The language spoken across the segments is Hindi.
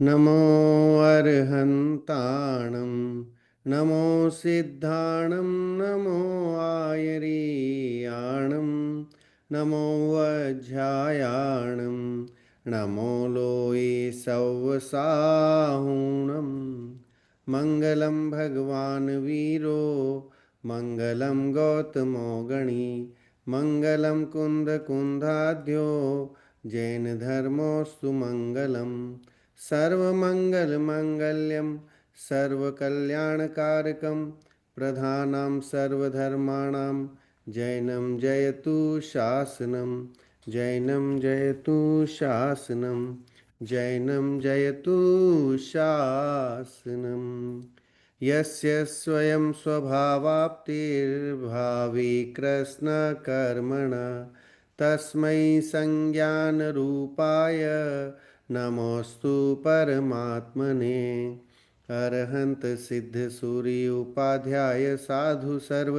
नमो अर्हन्ताणं नमो सिद्धाणं नमो आयर्याणं नमो वज्झायाणं नमो लोये सव्वसाहुणं मङ्गलं भगवान् वीरो मङ्गलं गौतमो गणी मङ्गलं कुन्दकुन्दाढ्यो जैनधर्मोऽस्तु मङ्गलम् सर्वमङ्गलमाङ्गल्यं सर्वकल्याणकारकं प्रधानं सर्वधर्माणां जैनं जयतु शासनं जैनं जयतु शासनं जैनं जयतु शासनम् यस्य स्वयं स्वभावाप्तिर्भावे कृष्णकर्मणा तस्मै संज्ञानरूपाय नमोस्तु परमात्मने अरहंत सिद्ध सूर्य उपाध्याय साधु सर्व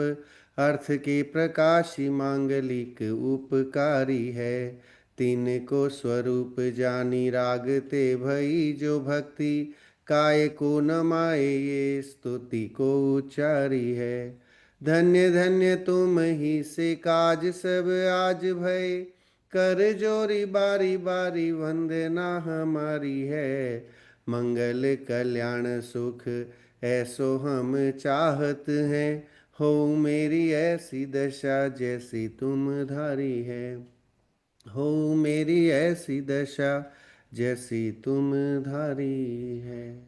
अर्थ के प्रकाशी मांगलिक उपकारी है। तीन को स्वरूप जानी रागते भई जो भक्ति काय को नमाए ये स्तुति को उच्चारी है। धन्य धन्य तुम ही से काज सब आज भय कर जोरी बारी बारी वंदना हमारी है। मंगल कल्याण सुख ऐसो हम चाहत हैं हो मेरी ऐसी दशा जैसी तुम धारी है। हो मेरी ऐसी दशा जैसी तुम धारी है।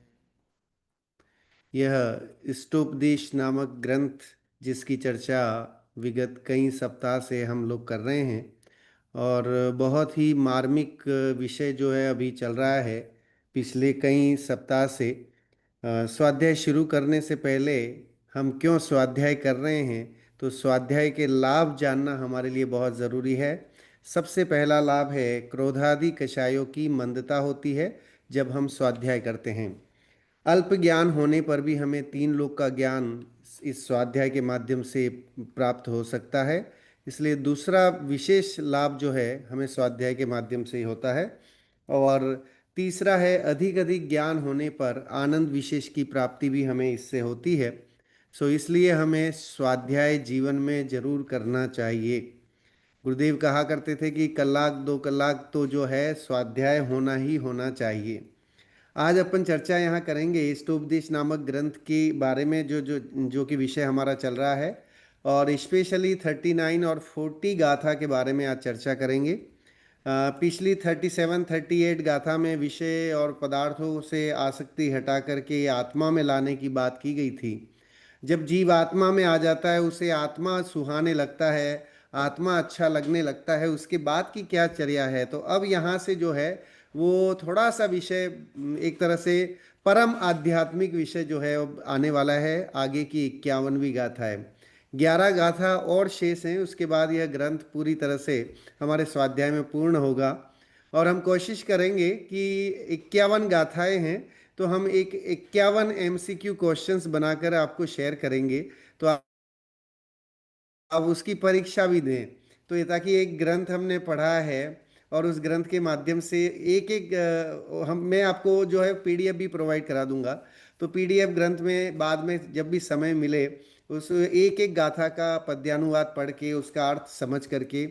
यह स्टोपदेश नामक ग्रंथ जिसकी चर्चा विगत कई सप्ताह से हम लोग कर रहे हैं और बहुत ही मार्मिक विषय जो है अभी चल रहा है पिछले कई सप्ताह से। स्वाध्याय शुरू करने से पहले हम क्यों स्वाध्याय कर रहे हैं तो स्वाध्याय के लाभ जानना हमारे लिए बहुत ज़रूरी है। सबसे पहला लाभ है क्रोधादि कषायों की मंदता होती है जब हम स्वाध्याय करते हैं। अल्प ज्ञान होने पर भी हमें तीन लोक का ज्ञान इस स्वाध्याय के माध्यम से प्राप्त हो सकता है। इसलिए दूसरा विशेष लाभ जो है हमें स्वाध्याय के माध्यम से ही होता है। और तीसरा है अधिक अधिक ज्ञान होने पर आनंद विशेष की प्राप्ति भी हमें इससे होती है। सो इसलिए हमें स्वाध्याय जीवन में जरूर करना चाहिए। गुरुदेव कहा करते थे कि कलाक दो कलाक तो जो है स्वाध्याय होना ही होना चाहिए। आज अपन चर्चा यहाँ करेंगे स्तोपदेश नामक ग्रंथ के बारे में जो जो जो कि विषय हमारा चल रहा है और स्पेशली 39 और 40 गाथा के बारे में आज चर्चा करेंगे। पिछली 37 38 गाथा में विषय और पदार्थों से आसक्ति हटा करके आत्मा में लाने की बात की गई थी। जब जीव आत्मा में आ जाता है उसे आत्मा सुहाने लगता है, आत्मा अच्छा लगने लगता है, उसके बाद की क्या चर्या है। तो अब यहाँ से जो है वो थोड़ा सा विषय एक तरह से परम आध्यात्मिक विषय जो है वो आने वाला है। आगे की 51वीं गाथा है। 11 गाथा और शेष हैं, उसके बाद यह ग्रंथ पूरी तरह से हमारे स्वाध्याय में पूर्ण होगा। और हम कोशिश करेंगे कि 51 गाथाएं हैं तो हम एक 51 एमसीक्यू क्वेश्चंस बनाकर आपको शेयर करेंगे। तो आप उसकी परीक्षा भी दें। तो ये ताकि एक ग्रंथ हमने पढ़ा है और उस ग्रंथ के माध्यम से एक एक हम मैं आपको जो है पीडीएफ भी प्रोवाइड करा दूंगा। तो पीडीएफ ग्रंथ में बाद में जब भी समय मिले उस एक एक गाथा का पद्यानुवाद पढ़ के उसका अर्थ समझ करके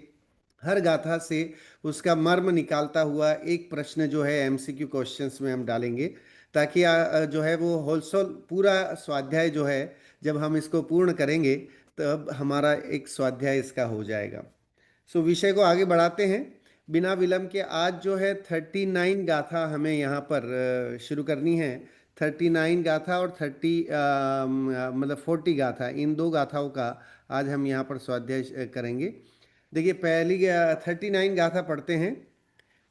हर गाथा से उसका मर्म निकालता हुआ एक प्रश्न जो है एमसीक्यू क्वेश्चंस में हम डालेंगे ताकि जो है वो होलसेल पूरा स्वाध्याय जो है जब हम इसको पूर्ण करेंगे तब हमारा एक स्वाध्याय इसका हो जाएगा। सो विषय को आगे बढ़ाते हैं बिना विलंब के। आज जो है 39 गाथा हमें यहाँ पर शुरू करनी है। 39 गाथा और मतलब 40 गाथा, इन दो गाथाओं का आज हम यहाँ पर स्वाध्याय करेंगे। देखिए पहली 39 गाथा पढ़ते हैं।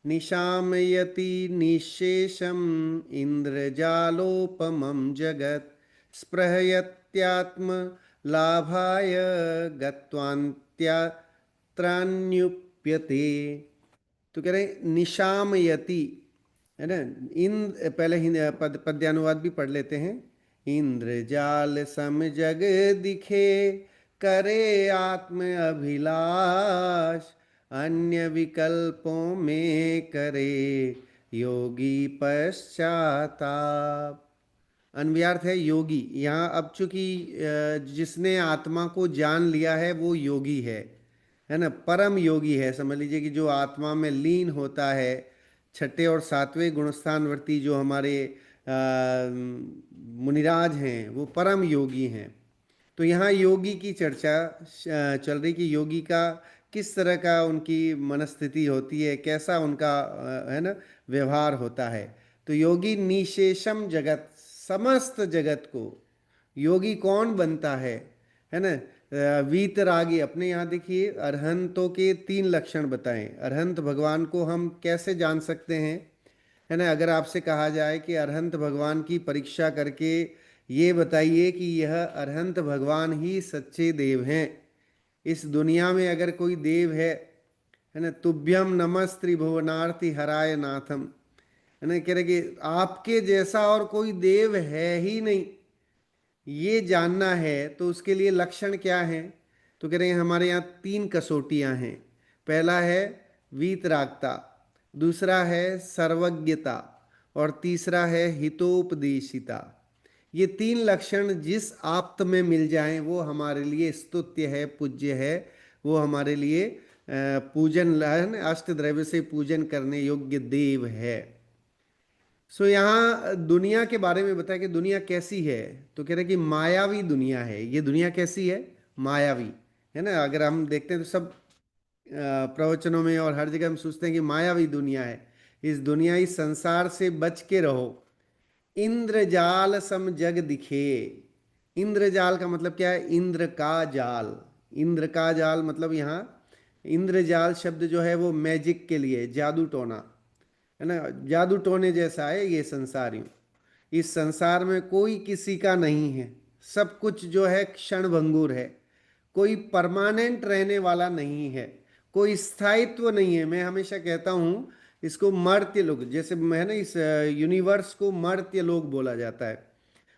निशामयति निशेषम इंद्रजालोपमं जगत् स्पृहयत्यात्म लाभाय गत्वान्त्यात्रान्युप्यते। तो कह रहे हैं निशामयति, है ना। पहले पद्यानुवाद भी पढ़ लेते हैं। इंद्रजाल सम जग दिखे करे आत्म अभिलाष अन्य विकल्पों में करे योगी पश्चाताप। अन्वयार्थ है योगी। यहाँ अब चूंकि जिसने आत्मा को जान लिया है वो योगी है ना, परम योगी है। समझ लीजिए कि जो आत्मा में लीन होता है, छठे और सातवें गुणस्थानवर्ती जो हमारे मुनिराज हैं वो परम योगी हैं। तो यहाँ योगी की चर्चा चल रही कि योगी का किस तरह का उनकी मनस्थिति होती है, कैसा उनका है ना व्यवहार होता है। तो योगी निशेषम जगत, समस्त जगत को योगी कौन बनता है ना। वीतरागी, अपने यहाँ देखिए अरहंतों के तीन लक्षण बताएं। अरहंत भगवान को हम कैसे जान सकते हैं, है ना। अगर आपसे कहा जाए कि अरहंत भगवान की परीक्षा करके ये बताइए कि यह अरहंत भगवान ही सच्चे देव हैं, इस दुनिया में अगर कोई देव है ना, तुभ्यम नमस् त्रिभुवनार्ति हराय नाथम, है ना, कह रहे कि आपके जैसा और कोई देव है ही नहीं, ये जानना है तो उसके लिए लक्षण क्या है। तो कह रहे हैं हमारे यहाँ तीन कसौटियाँ हैं। पहला है वीतरागता, दूसरा है सर्वज्ञता, और तीसरा है हितोपदेशिता। ये तीन लक्षण जिस आप्त में मिल जाएं वो हमारे लिए स्तुत्य है, पूज्य है। वो हमारे लिए पूजन, अष्टद्रव्य से पूजन करने योग्य देव है। सो यहाँ दुनिया के बारे में बताया कि दुनिया कैसी है। तो कह रहे कि मायावी दुनिया है। ये दुनिया कैसी है, मायावी, है ना। अगर हम देखते हैं तो सब प्रवचनों में और हर जगह हम सोचते हैं कि मायावी दुनिया है। इस दुनिया, इस संसार से बच के रहो। इंद्रजाल सम जग दिखे। इंद्रजाल का मतलब क्या है, इंद्र का जाल। इंद्र का जाल मतलब यहाँ इंद्रजाल शब्द जो है वो मैजिक के लिए, जादू टोना, है ना। जादू टोने जैसा है ये संसार। यूं इस संसार में कोई किसी का नहीं है, सब कुछ जो है क्षण भंगुर है। कोई परमानेंट रहने वाला नहीं है, कोई स्थायित्व नहीं है। मैं हमेशा कहता हूँ इसको मर्त्य लोग, जैसे मैं ना इस यूनिवर्स को मर्त्य लोग बोला जाता है।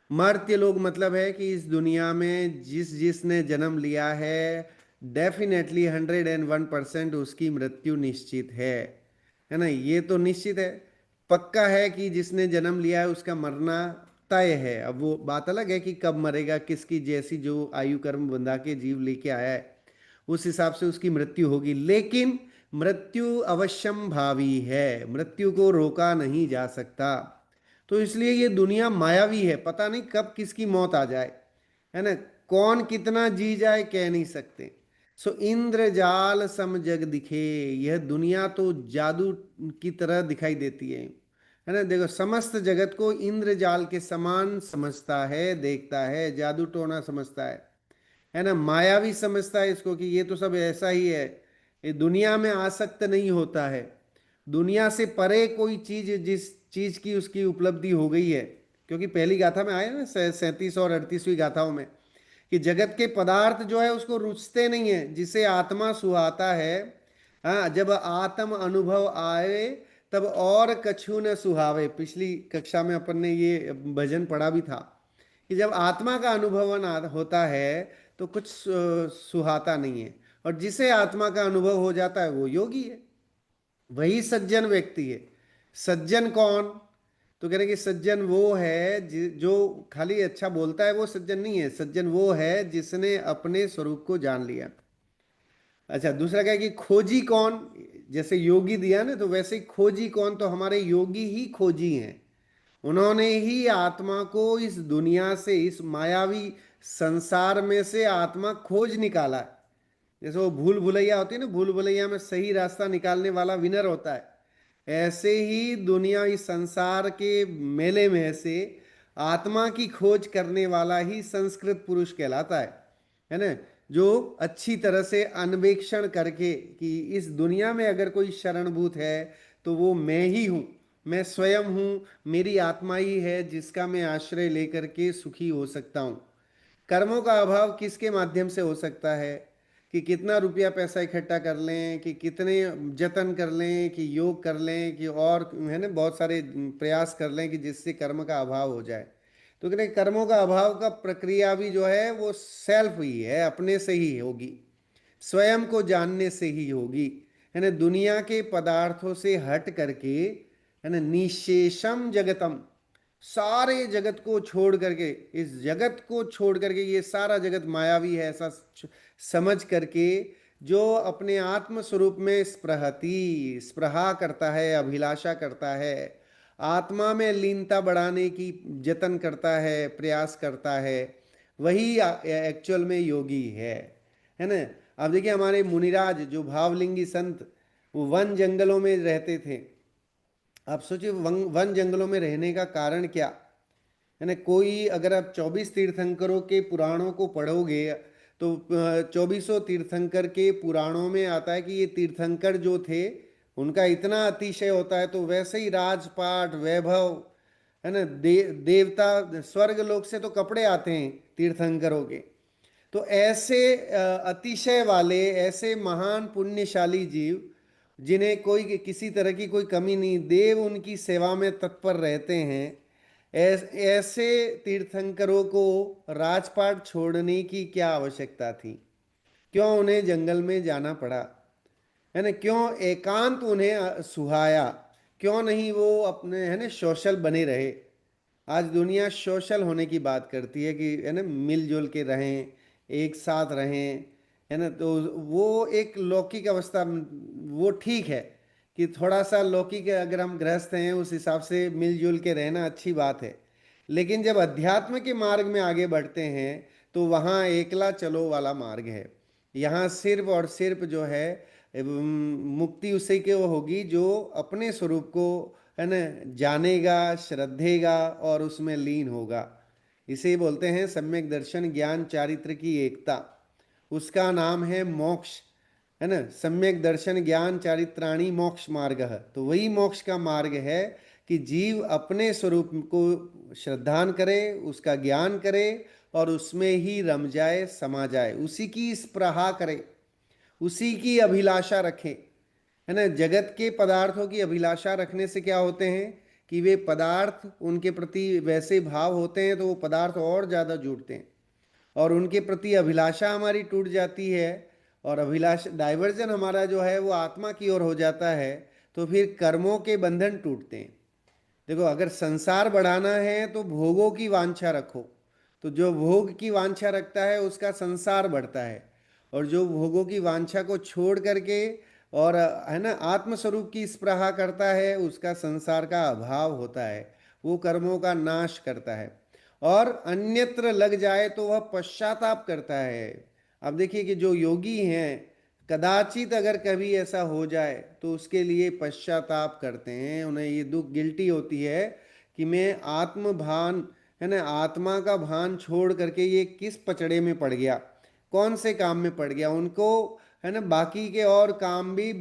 मर्त्य लोग मतलब है कि इस दुनिया में जिसने जन्म लिया है, डेफिनेटली 101% उसकी मृत्यु निश्चित है ना। ये तो निश्चित है, पक्का है कि जिसने जन्म लिया है उसका मरना तय है। अब वो बात अलग है कि कब मरेगा, किसकी जैसी जो आयु कर्म बंधा के जीव लेके आया है उस हिसाब से उसकी मृत्यु होगी। लेकिन मृत्यु अवश्यम भावी है, मृत्यु को रोका नहीं जा सकता। तो इसलिए ये दुनिया मायावी है, पता नहीं कब किसकी मौत आ जाए, है ना। कौन कितना जी जाए कह नहीं सकते। सो इंद्रजाल सम जग दिखे, यह दुनिया तो जादू की तरह दिखाई देती है ना। देखो समस्त जगत को इंद्रजाल के समान समझता है, देखता है, जादू टोना समझता है ना। मायावी समझता है इसको कि ये तो सब ऐसा ही है। ये दुनिया में आसक्त नहीं होता है। दुनिया से परे कोई चीज, जिस चीज की उसकी उपलब्धि हो गई है, क्योंकि पहली गाथा में आया ना 37 और 38वीं गाथाओं में कि जगत के पदार्थ जो है उसको रुचते नहीं है, जिसे आत्मा सुहाता है। हाँ, जब आत्म अनुभव आए तब और कछु न सुहावे। पिछली कक्षा में अपन ने ये भजन पढ़ा भी था कि जब आत्मा का अनुभवन होता है तो कुछ सुहाता नहीं है। और जिसे आत्मा का अनुभव हो जाता है वो योगी है, वही सज्जन व्यक्ति है। सज्जन कौन, तो कह रहे कि सज्जन वो है जो खाली अच्छा बोलता है, वो सज्जन नहीं है। सज्जन वो है जिसने अपने स्वरूप को जान लिया। अच्छा, दूसरा क्या है कि खोजी कौन, जैसे योगी दिया ना, तो वैसे ही खोजी कौन, तो हमारे योगी ही खोजी हैं। उन्होंने ही आत्मा को इस दुनिया से, इस मायावी संसार में से आत्मा खोज निकाला है। जैसे वो भूल भुलैया होती है ना, भूल भुलैया में सही रास्ता निकालने वाला विनर होता है। ऐसे ही दुनिया, इस संसार के मेले में से आत्मा की खोज करने वाला ही संस्कृत पुरुष कहलाता है ना। जो अच्छी तरह से अन्वेषण करके कि इस दुनिया में अगर कोई शरणभूत है तो वो मैं ही हूँ, मैं स्वयं हूँ, मेरी आत्मा ही है जिसका मैं आश्रय लेकर के सुखी हो सकता हूँ। कर्मों का अभाव किसके माध्यम से हो सकता है, कि कितना रुपया पैसा इकट्ठा कर लें, कि कितने जतन कर लें, कि योग कर लें, कि और है ना बहुत सारे प्रयास कर लें कि जिससे कर्म का अभाव हो जाए। तो कहते हैं कर्मों का अभाव का प्रक्रिया भी जो है वो सेल्फ ही है, अपने से ही होगी, स्वयं को जानने से ही होगी, है ना। दुनिया के पदार्थों से हट करके, है ना, निशेषम जगतम, सारे जगत को छोड़ करके, इस जगत को छोड़ करके, ये सारा जगत मायावी है ऐसा समझ करके, जो अपने आत्म स्वरूप में स्पृहति, स्पृहा करता है, अभिलाषा करता है, आत्मा में लीनता बढ़ाने की जतन करता है, प्रयास करता है, वही एक्चुअल में योगी है ना। अब देखिए हमारे मुनिराज जो भावलिंगी संत, वो वन जंगलों में रहते थे। आप सोचिए वन वन जंगलों में रहने का कारण क्या है ना। कोई अगर आप 24 तीर्थंकरों के पुराणों को पढ़ोगे तो 2400 तीर्थंकर के पुराणों में आता है कि ये तीर्थंकर जो थे उनका इतना अतिशय होता है, तो वैसे ही राजपाट वैभव, है ना, देवता स्वर्ग लोक से तो कपड़े आते हैं तीर्थंकरों के। तो ऐसे अतिशय वाले, ऐसे महान पुण्यशाली जीव जिन्हें कोई किसी तरह की कोई कमी नहीं, देव उनकी सेवा में तत्पर रहते हैं, ऐसे तीर्थंकरों को राजपाट छोड़ने की क्या आवश्यकता थी? क्यों उन्हें जंगल में जाना पड़ा, है ना? क्यों एकांत उन्हें सुहाया? क्यों नहीं वो अपने, है ना, सोशल बने रहे? आज दुनिया सोशल होने की बात करती है कि, है ना, मिलजुल के रहें, एक साथ रहें, है ना। तो वो एक लौकिक अवस्था, वो ठीक है कि थोड़ा सा लौकिक, अगर हम गृहस्थ हैं उस हिसाब से मिलजुल के रहना अच्छी बात है। लेकिन जब अध्यात्म के मार्ग में आगे बढ़ते हैं तो वहाँ एकला चलो वाला मार्ग है। यहाँ सिर्फ और सिर्फ जो है मुक्ति उसी के वो होगी जो अपने स्वरूप को, है ना, जानेगा, श्रद्धेगा और उसमें लीन होगा। इसे बोलते हैं सम्यक दर्शन ज्ञान चारित्र की एकता। उसका नाम है मोक्ष, है ना। सम्यक दर्शन ज्ञान चारित्राणी मोक्ष मार्ग है, तो वही मोक्ष का मार्ग है कि जीव अपने स्वरूप को श्रद्धान करे, उसका ज्ञान करे और उसमें ही रम जाए, समा जाए, उसी की स्पृहा करे, उसी की अभिलाषा रखें, है ना। जगत के पदार्थों की अभिलाषा रखने से क्या होते हैं कि वे पदार्थ, उनके प्रति वैसे भाव होते हैं तो वो पदार्थ और ज़्यादा जुड़ते हैं, और उनके प्रति अभिलाषा हमारी टूट जाती है, और अभिलाषा डाइवर्जन हमारा जो है वो आत्मा की ओर हो जाता है, तो फिर कर्मों के बंधन टूटते हैं। देखो अगर संसार बढ़ाना है तो भोगों की वांछा रखो, तो जो भोग की वांछा रखता है उसका संसार बढ़ता है, और जो भोगों की वांछा को छोड़ करके और, है ना, आत्मस्वरूप की स्पृहा करता है उसका संसार का अभाव होता है, वो कर्मों का नाश करता है, और अन्यत्र लग जाए तो वह पश्चाताप करता है। अब देखिए कि जो योगी हैं, कदाचित अगर कभी ऐसा हो जाए तो उसके लिए पश्चाताप करते हैं, उन्हें ये दुख, गिल्टी होती है कि मैं आत्म भान, है ना, आत्मा का भान छोड़ करके ये किस पचड़े में पड़ गया, कौन से काम में पड़ गया। उनको, है ना, बाकी के और काम भी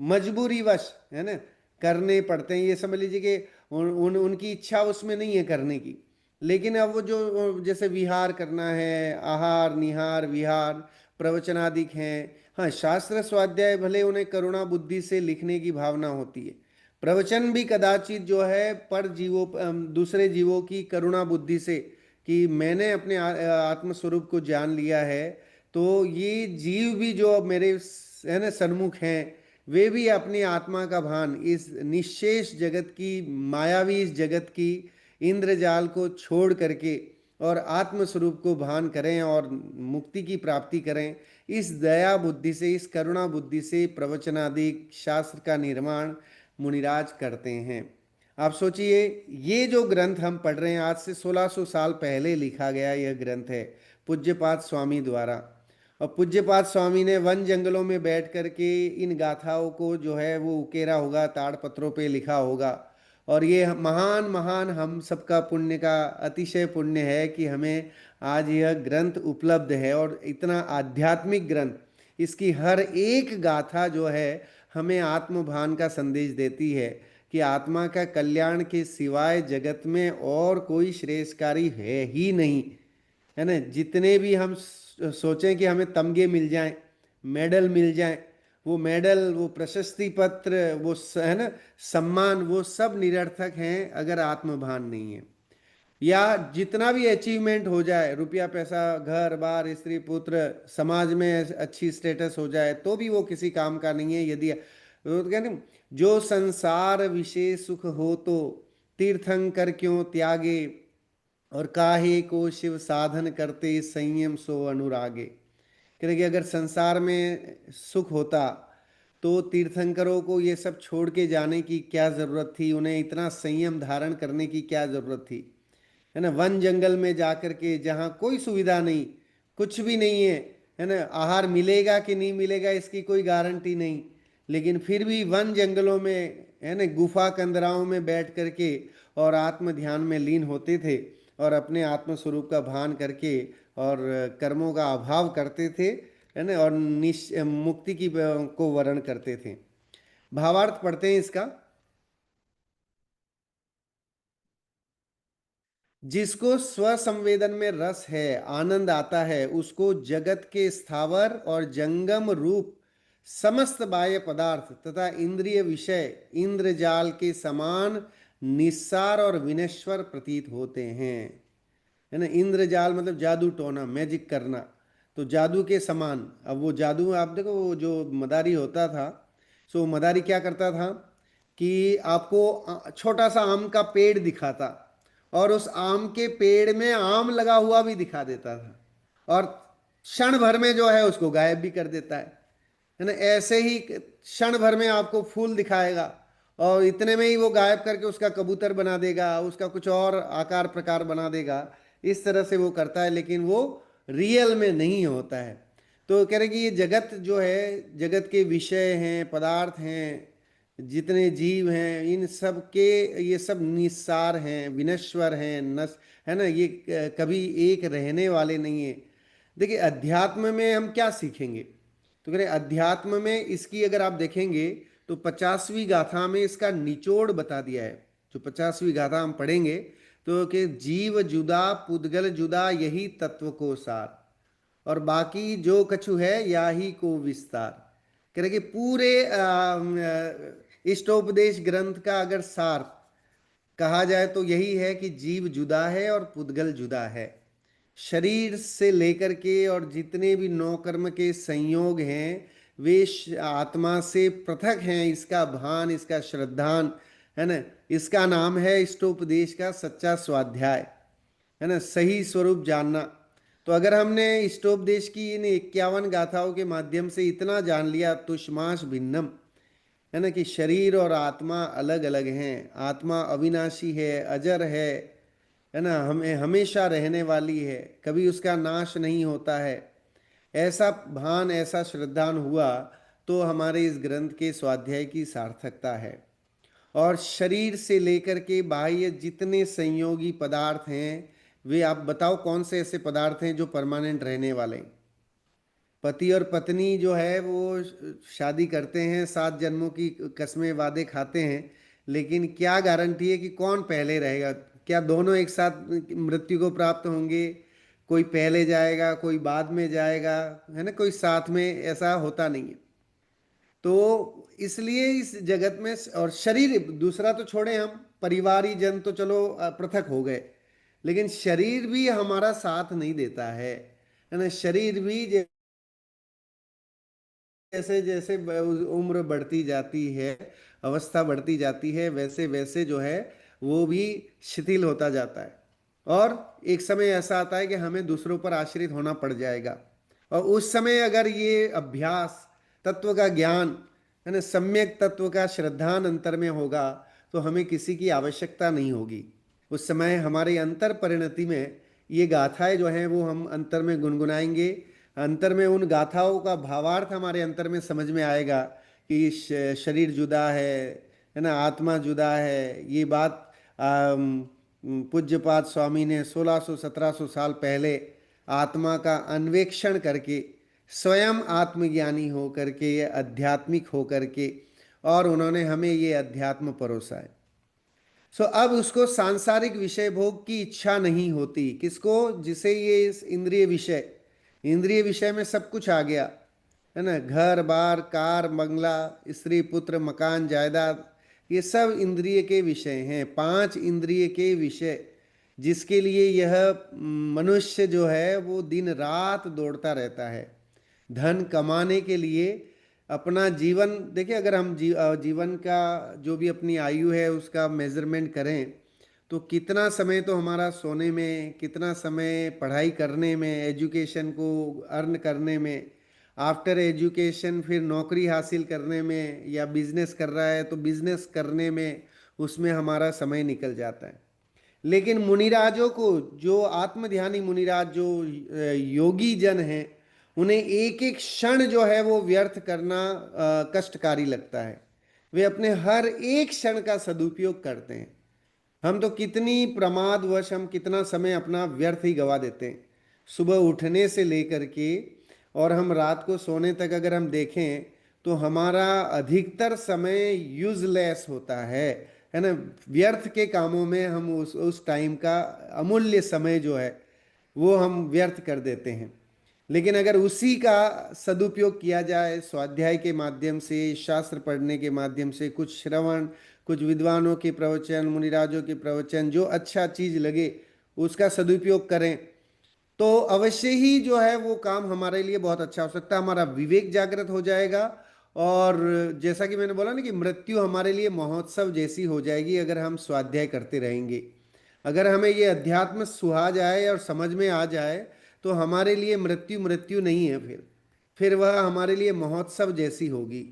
मजबूरी वश, है ना, करने पड़ते हैं। ये समझ लीजिए कि उनकी इच्छा उसमें नहीं है करने की, लेकिन अब वो जो जैसे विहार करना है, आहार निहार विहार प्रवचनादिक हैं। हाँ, शास्त्र स्वाध्याय भले उन्हें करुणा बुद्धि से लिखने की भावना होती है, प्रवचन भी कदाचित जो है पर जीवों, दूसरे जीवों की करुणा बुद्धि से, कि मैंने अपने आत्मस्वरूप को जान लिया है, तो ये जीव भी जो अब मेरे, है ना, सन्मुख हैं, वे भी अपनी आत्मा का भान, इस निशेष जगत की, मायावी इस जगत की इंद्रजाल को छोड़ करके और आत्म स्वरूप को भान करें और मुक्ति की प्राप्ति करें। इस दया बुद्धि से, इस करुणा बुद्धि से प्रवचनादि शास्त्र का निर्माण मुनिराज करते हैं। आप सोचिए, ये जो ग्रंथ हम पढ़ रहे हैं, आज से 1600 साल पहले लिखा गया यह ग्रंथ है पूज्यपाद स्वामी द्वारा, और पूज्यपाद स्वामी ने वन जंगलों में बैठ करके इन गाथाओं को जो है वो उकेरा होगा, ताड़पत्रों पे लिखा होगा। और ये महान महान हम सबका पुण्य का अतिशय पुण्य है कि हमें आज यह ग्रंथ उपलब्ध है, और इतना आध्यात्मिक ग्रंथ, इसकी हर एक गाथा जो है हमें आत्मभान का संदेश देती है कि आत्मा का कल्याण के सिवाय जगत में और कोई श्रेयस्कारी है ही नहीं, है ना। जितने भी हम सोचें कि हमें तमगे मिल जाएं, मेडल मिल जाएं, वो मेडल, वो प्रशस्ति पत्र, वो है ना, सम्मान, वो सब निरर्थक हैं अगर आत्मभान नहीं है। या जितना भी अचीवमेंट हो जाए, रुपया पैसा घर बार स्त्री पुत्र, समाज में अच्छी स्टेटस हो जाए, तो भी वो किसी काम का नहीं है यदि तो कहते हैं, जो संसार विषय सुख हो तो तीर्थंकर क्यों त्यागे, और काहे को शिव साधन करते संयम सो अनुरागे। कह रहे कि अगर संसार में सुख होता तो तीर्थंकरों को ये सब छोड़ के जाने की क्या जरूरत थी, उन्हें इतना संयम धारण करने की क्या जरूरत थी, है ना। वन जंगल में जाकर के जहाँ कोई सुविधा नहीं, कुछ भी नहीं है ना, आहार मिलेगा कि नहीं मिलेगा इसकी कोई गारंटी नहीं, लेकिन फिर भी वन जंगलों में, है ना, गुफा कंदराओं में बैठ करके और आत्म ध्यान में लीन होते थे और अपने आत्म स्वरूप का भान करके और कर्मों का अभाव करते थे, है ना, और मुक्ति की को वर्ण करते थे। भावार्थ पढ़ते हैं इसका। जिसको स्व संवेदन में रस है, आनंद आता है, उसको जगत के स्थावर और जंगम रूप समस्त बाह्य पदार्थ तथा इंद्रिय विषय इंद्रजाल के समान निस्सार और विनश्वर प्रतीत होते हैं, है ना। इंद्रजाल मतलब जादू टोना, मैजिक करना, तो जादू के समान। अब वो जादू आप देखो, वो जो मदारी होता था, सो मदारी क्या करता था कि आपको छोटा सा आम का पेड़ दिखाता और उस आम के पेड़ में आम लगा हुआ भी दिखा देता था, और क्षण भर में जो है उसको गायब भी कर देता है ना। ऐसे ही क्षण भर में आपको फूल दिखाएगा और इतने में ही वो गायब करके उसका कबूतर बना देगा, उसका कुछ और आकार प्रकार बना देगा। इस तरह से वो करता है, लेकिन वो रियल में नहीं होता है। तो कह रहे कि ये जगत जो है, जगत के विषय हैं, पदार्थ हैं, जितने जीव हैं, इन सब के, ये सब निस्सार हैं, विनश्वर हैं, नस, है ना, ये कभी एक रहने वाले नहीं है। देखिए अध्यात्म में हम क्या सीखेंगे, तो कह रहे अध्यात्म में इसकी अगर आप देखेंगे तो 50वीं गाथा में इसका निचोड़ बता दिया है। जो 50वीं गाथा हम पढ़ेंगे तो कि जीव जुदा पुद्गल जुदा यही तत्व को सार, और बाकी जो कछु है या ही को विस्तार। कह रहे कि पूरे इष्टोपदेश ग्रंथ का अगर सार कहा जाए तो यही है कि जीव जुदा है और पुद्गल जुदा है। शरीर से लेकर के और जितने भी नौ कर्म के संयोग हैं वे आत्मा से पृथक हैं, इसका भान, इसका श्रद्धान, है ना। इसका नाम है इष्टोपदेश का सच्चा स्वाध्याय, है ना, सही स्वरूप जानना। तो अगर हमने इष्टोपदेश की इन 51 गाथाओं के माध्यम से इतना जान लिया, तुष्माश भिन्नम, है ना, कि शरीर और आत्मा अलग अलग हैं, आत्मा अविनाशी है, अजर है ना, हमें हमेशा रहने वाली है, कभी उसका नाश नहीं होता है। ऐसा भान, ऐसा श्रद्धान हुआ तो हमारे इस ग्रंथ के स्वाध्याय की सार्थकता है। और शरीर से लेकर के बाह्य जितने संयोगी पदार्थ हैं, वे आप बताओ कौन से ऐसे पदार्थ हैं जो परमानेंट रहने वाले हैं। पति और पत्नी जो है वो शादी करते हैं, 7 जन्मों की कस्में वादे खाते हैं, लेकिन क्या गारंटी है कि कौन पहले रहेगा। क्या दोनों एक साथ मृत्यु को प्राप्त होंगे, कोई पहले जाएगा कोई बाद में जाएगा, है ना, कोई साथ में, ऐसा होता नहीं है। तो इसलिए इस जगत में, और शरीर दूसरा तो छोड़े, हम परिवारी जन तो चलो पृथक हो गए, लेकिन शरीर भी हमारा साथ नहीं देता है ना। शरीर भी जैसे जैसे उम्र बढ़ती जाती है, अवस्था बढ़ती जाती है, वैसे वैसे जो है वो भी शिथिल होता जाता है, और एक समय ऐसा आता है कि हमें दूसरों पर आश्रित होना पड़ जाएगा। और उस समय अगर ये अभ्यास, तत्व का ज्ञान, है ना, सम्यक तत्व का श्रद्धान अंतर में होगा तो हमें किसी की आवश्यकता नहीं होगी। उस समय हमारे अंतर परिणति में ये गाथाएं जो हैं वो हम अंतर में गुनगुनाएंगे। अंतर में उन गाथाओं का भावार्थ हमारे अंतर में समझ में आएगा कि शरीर जुदा है ना, आत्मा जुदा है। ये बात पूज्यपाद स्वामी ने 1600-1700 साल पहले आत्मा का अन्वेक्षण करके, स्वयं आत्मज्ञानी हो करके, आध्यात्मिक हो करके, और उन्होंने हमें ये अध्यात्म परोसा है। अब उसको सांसारिक विषय भोग की इच्छा नहीं होती, किसको, जिसे ये इस इंद्रिय विषय, इंद्रिय विषय में सब कुछ आ गया, है ना, घर बार कार बंगला, स्त्री पुत्र मकान जायदाद, ये सब इंद्रिय के विषय हैं, 5 इंद्रिय के विषय, जिसके लिए यह मनुष्य जो है वो दिन रात दौड़ता रहता है। धन कमाने के लिए अपना जीवन देखिए, अगर हम जीवन का जो भी अपनी आयु है उसका मेजरमेंट करें, तो कितना समय तो हमारा सोने में, कितना समय पढ़ाई करने में, एजुकेशन को अर्न करने में, आफ्टर एजुकेशन फिर नौकरी हासिल करने में, या बिजनेस कर रहा है तो बिजनेस करने में, उसमें हमारा समय निकल जाता है। लेकिन मुनिराजों को, जो आत्मध्यानी मुनिराज, जो योगी जन हैं, उन्हें एक एक क्षण जो है वो व्यर्थ करना कष्टकारी लगता है। वे अपने हर एक क्षण का सदुपयोग करते हैं। हम तो कितनी प्रमादवश हम कितना समय अपना व्यर्थ ही गवा देते हैं, सुबह उठने से लेकर के और हम रात को सोने तक अगर हम देखें, तो हमारा अधिकतर समय यूजलेस होता है ना। व्यर्थ के कामों में हम उस टाइम का अमूल्य समय जो है वो हम व्यर्थ कर देते हैं। लेकिन अगर उसी का सदुपयोग किया जाए, स्वाध्याय के माध्यम से, शास्त्र पढ़ने के माध्यम से, कुछ श्रवण, कुछ विद्वानों के प्रवचन, मुनिराजों के प्रवचन, जो अच्छा चीज लगे उसका सदुपयोग करें, तो अवश्य ही जो है वो काम हमारे लिए बहुत अच्छा हो सकता है। हमारा विवेक जागृत हो जाएगा। और जैसा कि मैंने बोला ना कि मृत्यु हमारे लिए महोत्सव जैसी हो जाएगी अगर हम स्वाध्याय करते रहेंगे। अगर हमें ये अध्यात्म सुहा जाए और समझ में आ जाए, तो हमारे लिए मृत्यु मृत्यु नहीं है, फिर वह हमारे लिए महोत्सव जैसी होगी।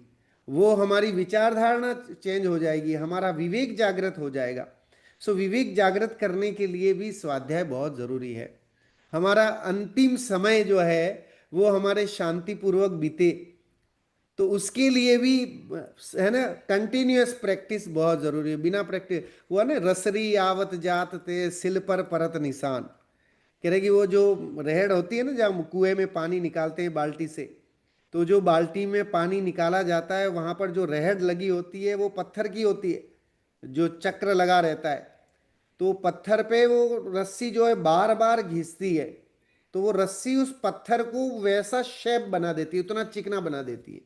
वो हमारी विचारधारणा चेंज हो जाएगी, हमारा विवेक जागृत हो जाएगा। सो विवेक जागृत करने के लिए भी स्वाध्याय बहुत जरूरी है। हमारा अंतिम समय जो है वो हमारे शांतिपूर्वक बीते, तो उसके लिए भी है ना, कंटिन्यूअस प्रैक्टिस बहुत जरूरी है। बिना प्रैक्टिस, वो है ना, रसरी आवत जात ते सिल पर परत निशान। कह रहे कि वो जो रहड़ होती है ना, जहाँ कुएं में पानी निकालते हैं बाल्टी से, तो जो बाल्टी में पानी निकाला जाता है वहां पर जो रहड़ लगी होती है वो पत्थर की होती है, जो चक्र लगा रहता है। तो पत्थर पे वो रस्सी जो है बार बार घिसती है, तो वो रस्सी उस पत्थर को वैसा शेप बना देती है, उतना चिकना बना देती है।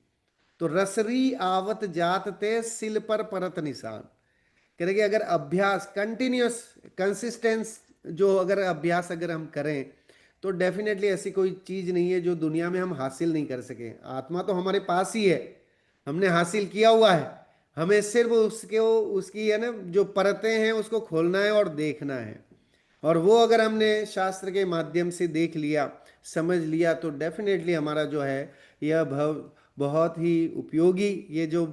तो रसरी आवत जात ते सिल पर परत निशान। कह रहे कि अगर अभ्यास कंटिन्यूअस, कंसिस्टेंस, जो अगर अभ्यास अगर हम करें, तो डेफिनेटली ऐसी कोई चीज नहीं है जो दुनिया में हम हासिल नहीं कर सके। आत्मा तो हमारे पास ही है, हमने हासिल किया हुआ है। हमें सिर्फ उसके उसकी है ना जो परतें हैं उसको खोलना है और देखना है। और वो अगर हमने शास्त्र के माध्यम से देख लिया, समझ लिया, तो डेफिनेटली हमारा जो है यह भव बहुत ही उपयोगी, ये जो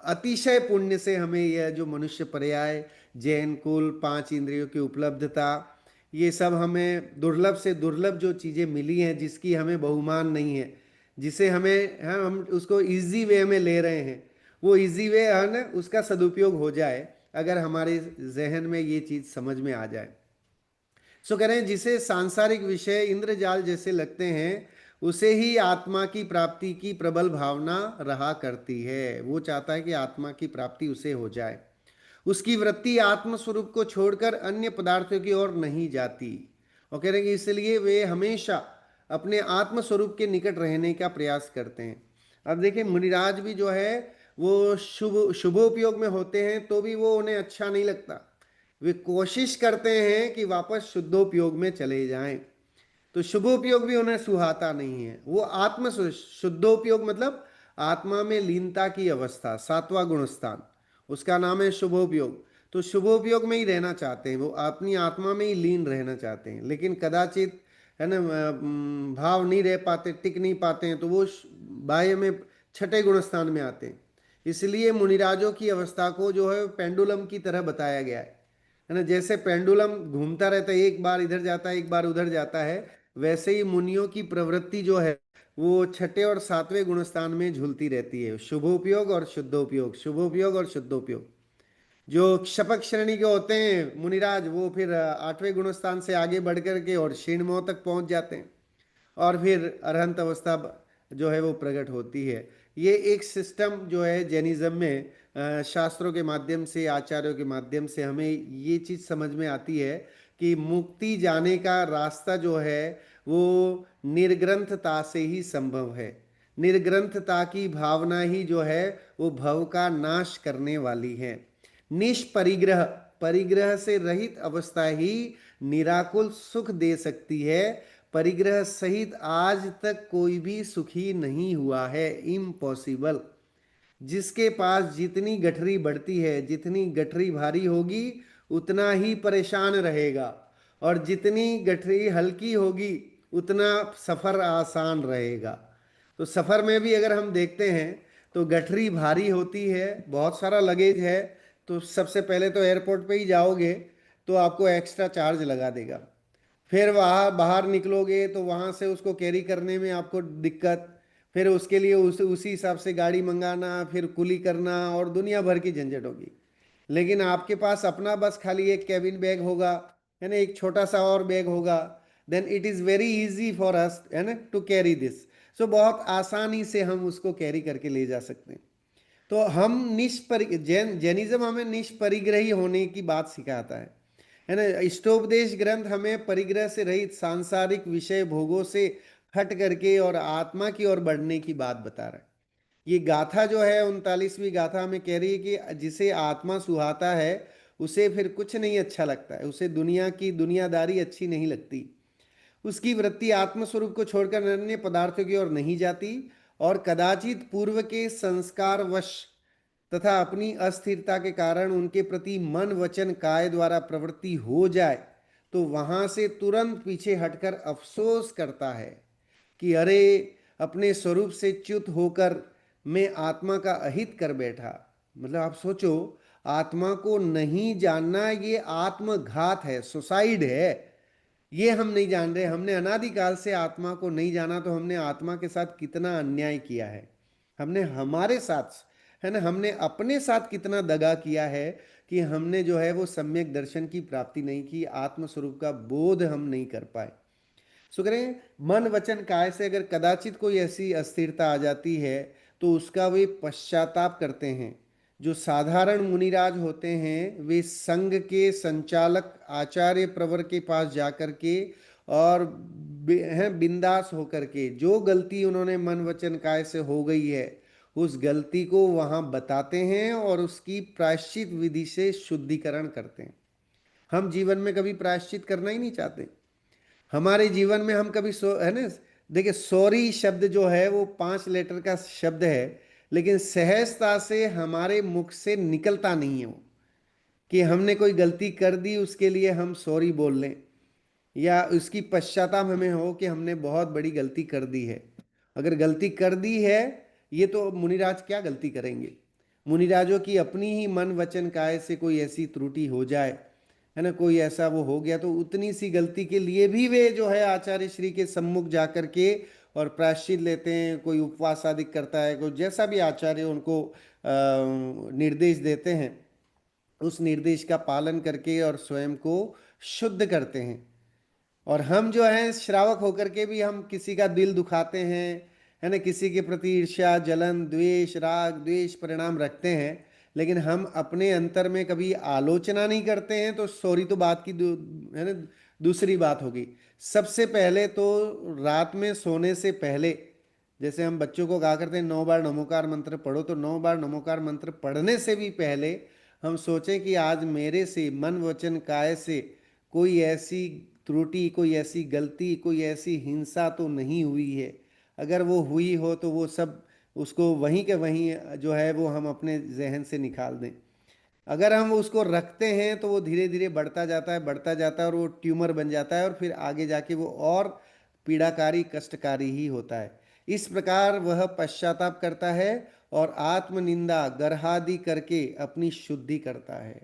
अतिशय पुण्य से हमें यह जो मनुष्य पर्याय, जैन कुल, पांच इंद्रियों की उपलब्धता, ये सब हमें दुर्लभ से दुर्लभ जो चीज़ें मिली हैं, जिसकी हमें बहुमान नहीं है, जिसे हमें हम उसको इजी वे में ले रहे हैं, वो इजी वे है ना, उसका सदुपयोग हो जाए अगर हमारे जहन में ये चीज़ समझ में आ जाए। सो कह रहे हैं जिसे सांसारिक विषय इंद्रजाल जैसे लगते हैं, उसे ही आत्मा की प्राप्ति की प्रबल भावना रहा करती है। वो चाहता है कि आत्मा की प्राप्ति उसे हो जाए। उसकी वृत्ति आत्म स्वरूप को छोड़कर अन्य पदार्थों की ओर नहीं जाती। और कह रहे हैं कि इसलिए वे हमेशा अपने आत्म स्वरूप के निकट रहने का प्रयास करते हैं। अब देखिए, मुनिराज भी जो है वो शुभोपयोग में होते हैं, तो भी वो उन्हें अच्छा नहीं लगता। वे कोशिश करते हैं कि वापस शुद्धोपयोग में चले जाएं, तो शुभोपयोग भी उन्हें सुहाता नहीं है। वो शुद्धोपयोग मतलब आत्मा में लीनता की अवस्था, सातवां गुण स्थान, उसका नाम है शुभोपयोग। तो शुभोपयोग में ही रहना चाहते हैं, वो अपनी आत्मा में ही लीन रहना चाहते हैं, लेकिन कदाचित है ना भाव नहीं रह पाते, टिक नहीं पाते हैं, तो वो बाह्य में छठे गुण स्थान में आते हैं। इसलिए मुनिराजों की अवस्था को जो है पेंडुलम की तरह बताया गया है ना। जैसे पेंडुलम घूमता रहता है, एक बार इधर जाता है एक बार उधर जाता है, वैसे ही मुनियों की प्रवृत्ति जो है वो छठे और सातवें गुणस्थान में झूलती रहती है। शुभोपयोग और शुद्धोपयोग, शुभोपयोग और शुद्धोपयोग। जो क्षपक श्रेणी के होते हैं मुनिराज, वो फिर आठवें गुणस्थान से आगे बढ़ करके और क्षीणमोह तक पहुंच जाते हैं, और फिर अरहंत अवस्था जो है वो प्रकट होती है। ये एक सिस्टम जो है जैनिज्म में, शास्त्रों के माध्यम से, आचार्यों के माध्यम से हमें ये चीज़ समझ में आती है कि मुक्ति जाने का रास्ता जो है वो निर्ग्रंथता से ही संभव है। निर्ग्रंथता की भावना ही जो है वो भव का नाश करने वाली है। निष्परिग्रह, परिग्रह से रहित अवस्था ही निराकुल सुख दे सकती है। परिग्रह सहित आज तक कोई भी सुखी नहीं हुआ है, इम्पॉसिबल। जिसके पास जितनी गठरी बढ़ती है, जितनी गठरी भारी होगी उतना ही परेशान रहेगा, और जितनी गठरी हल्की होगी उतना सफर आसान रहेगा। तो सफर में भी अगर हम देखते हैं तो गठरी भारी होती है, बहुत सारा लगेज है, तो सबसे पहले तो एयरपोर्ट पे ही जाओगे तो आपको एक्स्ट्रा चार्ज लगा देगा। फिर वहाँ बाहर निकलोगे तो वहाँ से उसको कैरी करने में आपको दिक्कत, फिर उसके लिए उसी हिसाब से गाड़ी मंगाना, फिर कुली करना, और दुनिया भर की झंझट होगी। लेकिन आपके पास अपना बस खाली एक कैबिन बैग होगा, है ना, एक छोटा सा और बैग होगा, then it is very easy for us, है ना, टू कैरी दिस। सो बहुत आसानी से हम उसको कैरी करके ले जा सकते हैं। तो हम जैनिज्म हमें निष्परिग्रही होने की बात सिखाता है ना। इष्टोपदेश ग्रंथ हमें परिग्रह से रहित सांसारिक विषय भोगों से हट करके और आत्मा की ओर बढ़ने की बात बता रहा है। ये गाथा जो है 39वीं गाथा हमें कह रही है कि जिसे आत्मा सुहाता है उसे फिर कुछ नहीं अच्छा लगता है, उसे दुनिया की दुनियादारी अच्छी नहीं लगती। उसकी वृत्ति आत्मस्वरूप को छोड़कर अन्य पदार्थों की ओर नहीं जाती, और कदाचित पूर्व के संस्कार वश तथा अपनी अस्थिरता के कारण उनके प्रति मन वचन काय द्वारा प्रवृत्ति हो जाए तो वहां से तुरंत पीछे हटकर अफसोस करता है कि अरे, अपने स्वरूप से च्युत होकर मैं आत्मा का अहित कर बैठा। मतलब आप सोचो, आत्मा को नहीं जानना ये आत्मघात है, सुसाइड है। ये हम नहीं जान रहे, हमने अनादिकाल से आत्मा को नहीं जाना, तो हमने आत्मा के साथ कितना अन्याय किया है। हमने हमारे साथ, है ना, हमने अपने साथ कितना दगा किया है कि हमने जो है वो सम्यक दर्शन की प्राप्ति नहीं की, आत्मस्वरूप का बोध हम नहीं कर पाए। सो करें, मन वचन काय से अगर कदाचित कोई ऐसी अस्थिरता आ जाती है तो उसका वे पश्चाताप करते हैं। जो साधारण मुनिराज होते हैं वे संघ के संचालक आचार्य प्रवर के पास जाकर के और हैं बिंदास होकर के जो गलती उन्होंने मन वचन काय से हो गई है उस गलती को वहां बताते हैं और उसकी प्रायश्चित विधि से शुद्धिकरण करते हैं। हम जीवन में कभी प्रायश्चित करना ही नहीं चाहते। हमारे जीवन में हम कभी है ना, देखिए सॉरी शब्द जो है वो 5 लेटर का शब्द है, लेकिन सहजता से हमारे मुख से निकलता नहीं है वो, कि हमने कोई गलती कर दी उसके लिए हम सॉरी बोल लें, या उसकी पश्चाताप हमें हो कि हमने बहुत बड़ी गलती कर दी है। अगर गलती कर दी है, ये तो मुनिराज क्या गलती करेंगे। मुनिराजों की अपनी ही मन वचन काय से कोई ऐसी त्रुटि हो जाए, है ना, कोई ऐसा वो हो गया, तो उतनी सी गलती के लिए भी वे जो है आचार्य श्री के सम्मुख जा करके और प्रायश्चित लेते हैं। कोई उपवास आदि करता है, कोई जैसा भी आचार्य उनको निर्देश देते हैं उस निर्देश का पालन करके और स्वयं को शुद्ध करते हैं। और हम जो हैं श्रावक होकर के भी हम किसी का दिल दुखाते हैं, है ना, किसी के प्रति ईर्ष्या जलन द्वेष राग द्वेष परिणाम रखते हैं, लेकिन हम अपने अंतर में कभी आलोचना नहीं करते हैं, तो सॉरी तो बात की है ना, दूसरी बात होगी। सबसे पहले तो रात में सोने से पहले, जैसे हम बच्चों को कहा करते हैं 9 बार नमोकार मंत्र पढ़ो, तो 9 बार नमोकार मंत्र पढ़ने से भी पहले हम सोचें कि आज मेरे से मन वचन काय से कोई ऐसी त्रुटि, कोई ऐसी गलती, कोई ऐसी हिंसा तो नहीं हुई है। अगर वो हुई हो तो वो सब उसको वहीं के वहीं जो है वो हम अपने जहन से निकाल दें। अगर हम उसको रखते हैं तो वो धीरे धीरे बढ़ता जाता है, बढ़ता जाता है, और वो ट्यूमर बन जाता है, और फिर आगे जाके वो और पीड़ाकारी कष्टकारी ही होता है। इस प्रकार वह पश्चाताप करता है और आत्मनिंदा गर्हादि करके अपनी शुद्धि करता है।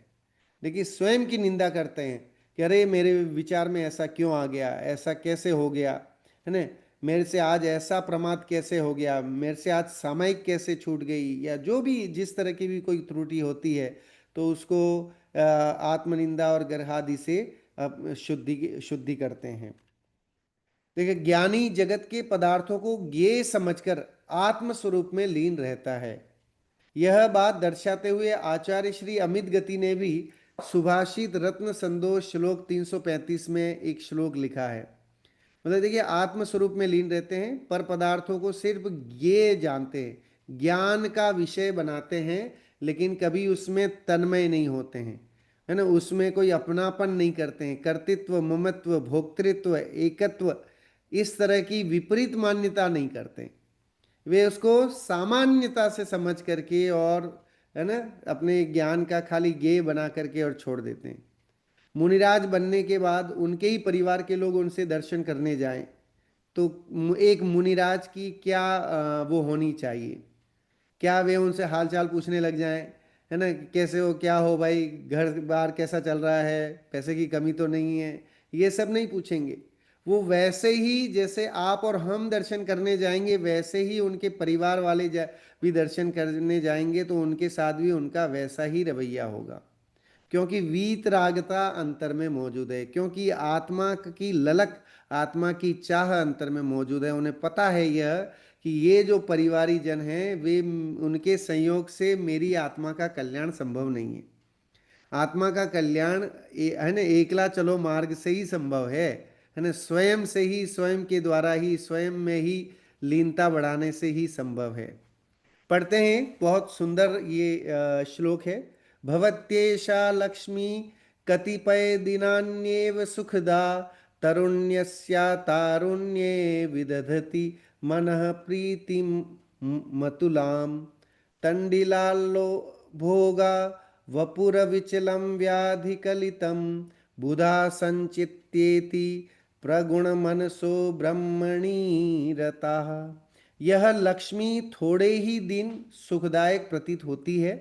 देखिए स्वयं की निंदा करते हैं कि अरे मेरे विचार में ऐसा क्यों आ गया, ऐसा कैसे हो गया, है ना, मेरे से आज ऐसा प्रमाद कैसे हो गया, मेरे से आज सामयिक कैसे छूट गई, या जो भी जिस तरह की भी कोई त्रुटि होती है तो उसको आत्मनिंदा और गर्हादि से शुद्धि शुद्धि करते हैं। देखिए ज्ञानी जगत के पदार्थों को ज्ञेय समझकर आत्म स्वरूप में लीन रहता है। यह बात दर्शाते हुए आचार्य श्री अमित गति ने भी सुभाषित रत्न संदोष श्लोक 335 में एक श्लोक लिखा है। मतलब देखिए आत्म स्वरूप में लीन रहते हैं, पर पदार्थों को सिर्फ ज्ञेय जानते हैं, ज्ञान का विषय बनाते हैं, लेकिन कभी उसमें तन्मय नहीं होते हैं, है ना, उसमें कोई अपनापन नहीं करते हैं। कर्तृत्व ममत्व भोक्तृत्व एकत्व इस तरह की विपरीत मान्यता नहीं करते। वे उसको सामान्यता से समझ करके और, है ना, अपने ज्ञान का खाली गेय बना करके और छोड़ देते हैं। मुनिराज बनने के बाद उनके ही परिवार के लोग उनसे दर्शन करने जाएं तो एक मुनिराज की क्या वो होनी चाहिए? क्या वे उनसे हाल चाल पूछने लग जाएं, है ना, कैसे हो, क्या हो भाई, घर बार कैसा चल रहा है, पैसे की कमी तो नहीं है? ये सब नहीं पूछेंगे। वो वैसे ही जैसे आप और हम दर्शन करने जाएंगे वैसे ही उनके परिवार वाले भी दर्शन करने जाएंगे, तो उनके साथ भी उनका वैसा ही रवैया होगा। क्योंकि वीतरागता अंतर में मौजूद है, क्योंकि आत्मा की ललक, आत्मा की चाह अंतर में मौजूद है। उन्हें पता है यह कि ये जो परिवारी जन हैं वे, उनके संयोग से मेरी आत्मा का कल्याण संभव नहीं है। आत्मा का कल्याण है ना, एकला चलो मार्ग से ही संभव है ना, स्वयं से ही, स्वयं के द्वारा ही, स्वयं में ही लीनता बढ़ाने से ही संभव है। पढ़ते हैं, बहुत सुंदर ये श्लोक है। भवत्येषा लक्ष्मी कतिपय दिनान्येव सुखदा, तरुण्यस्या तारुण्ये विदधति मनः प्रीतिम मतुलाम, तंडिलालो भोगा वपुरविचलं व्याधिकलितं, बुधा संचित्येति प्रगुण मनसो ब्रह्मणि रताः। यह लक्ष्मी थोड़े ही दिन सुखदायक प्रतीत होती है।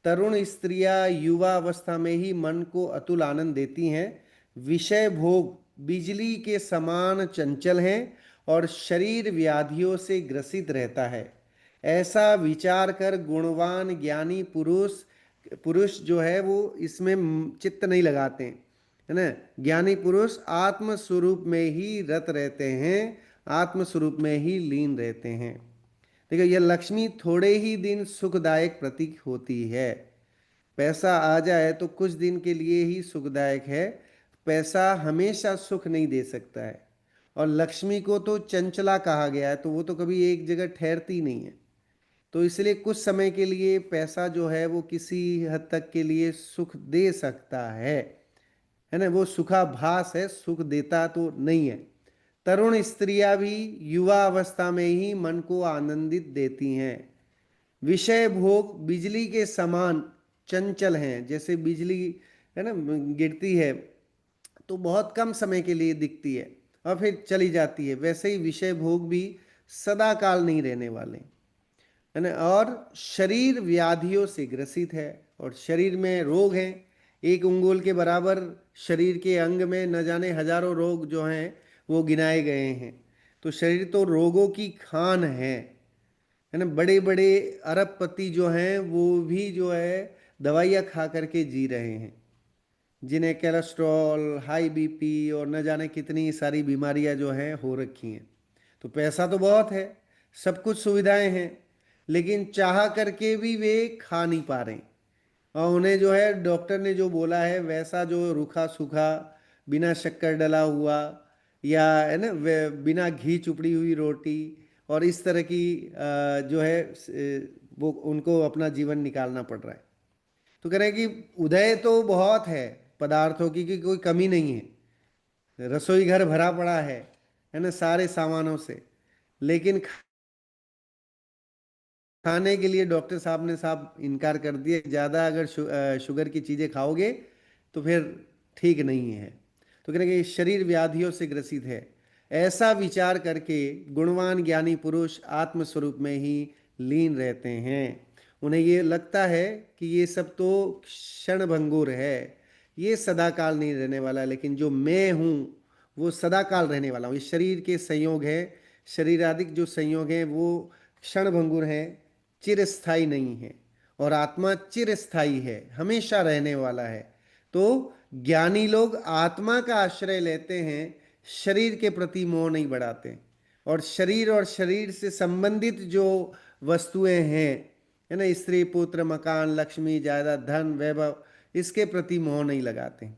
तरुण स्त्रियां युवा अवस्था में ही मन को अतुल आनंद देती हैं। विषय भोग बिजली के समान चंचल हैं और शरीर व्याधियों से ग्रसित रहता है। ऐसा विचार कर गुणवान ज्ञानी पुरुष पुरुष जो है वो इसमें चित्त नहीं लगाते हैं, है ना। ज्ञानी पुरुष आत्म स्वरूप में ही रत रहते हैं, आत्म स्वरूप में ही लीन रहते हैं। देखो, यह लक्ष्मी थोड़े ही दिन सुखदायक प्रतीक होती है। पैसा आ जाए तो कुछ दिन के लिए ही सुखदायक है, पैसा हमेशा सुख नहीं दे सकता है। और लक्ष्मी को तो चंचला कहा गया है, तो वो तो कभी एक जगह ठहरती नहीं है। तो इसलिए कुछ समय के लिए पैसा जो है वो किसी हद तक के लिए सुख दे सकता है ना, वो सुखाभास है, सुख देता तो नहीं है। तरुण स्त्रियां भी युवा अवस्था में ही मन को आनंदित देती हैं। विषय भोग बिजली के समान चंचल हैं। जैसे बिजली, है ना, गिरती है तो बहुत कम समय के लिए दिखती है और फिर चली जाती है, वैसे ही विषय भोग भी सदा काल नहीं रहने वाले, है ना। और शरीर व्याधियों से ग्रसित है, और शरीर में रोग हैं। एक अंगुल के बराबर शरीर के अंग में न जाने हजारों रोग जो हैं वो गिनाए गए हैं। तो शरीर तो रोगों की खान है ना। बड़े बड़े अरबपति जो हैं वो भी जो है दवाइयाँ खा करके जी रहे हैं, जिन्हें कोलेस्ट्रॉल, हाई बीपी और न जाने कितनी सारी बीमारियां जो हैं हो रखी हैं। तो पैसा तो बहुत है, सब कुछ सुविधाएं हैं, लेकिन चाह करके भी वे खा नहीं पा रहे। और उन्हें जो है डॉक्टर ने जो बोला है वैसा, जो रूखा सूखा, बिना शक्कर डला हुआ, या है ना बिना घी चुपड़ी हुई रोटी और इस तरह की जो है वो उनको अपना जीवन निकालना पड़ रहा है। तो कह रहे हैं कि उदय तो बहुत है पदार्थों की, कि कोई कमी नहीं है, रसोई घर भरा पड़ा है ना, सारे सामानों से। लेकिन खाने के लिए डॉक्टर साहब ने साहब इनकार कर दिया, ज़्यादा अगर शुगर की चीज़ें खाओगे तो फिर ठीक नहीं है। तो कह रहे हैं कि शरीर व्याधियों से ग्रसित है। ऐसा विचार करके गुणवान ज्ञानी पुरुष आत्मस्वरूप में ही लीन रहते हैं। उन्हें ये लगता है कि ये सब तो क्षण भंगुर है, ये सदा काल नहीं रहने वाला, लेकिन जो मैं हूँ वो सदा काल रहने वाला हूँ। ये शरीर के संयोग है, शरीरादिक जो संयोग हैं वो क्षण भंगुर हैं, चिरस्थाई नहीं है। और आत्मा चिरस्थाई है, हमेशा रहने वाला है। तो ज्ञानी लोग आत्मा का आश्रय लेते हैं, शरीर के प्रति मोह नहीं बढ़ाते, और शरीर और शरीर से संबंधित जो वस्तुएं हैं, है ना, स्त्री पुत्र मकान लक्ष्मी जायदाद धन वैभव, इसके प्रति मोह नहीं लगाते।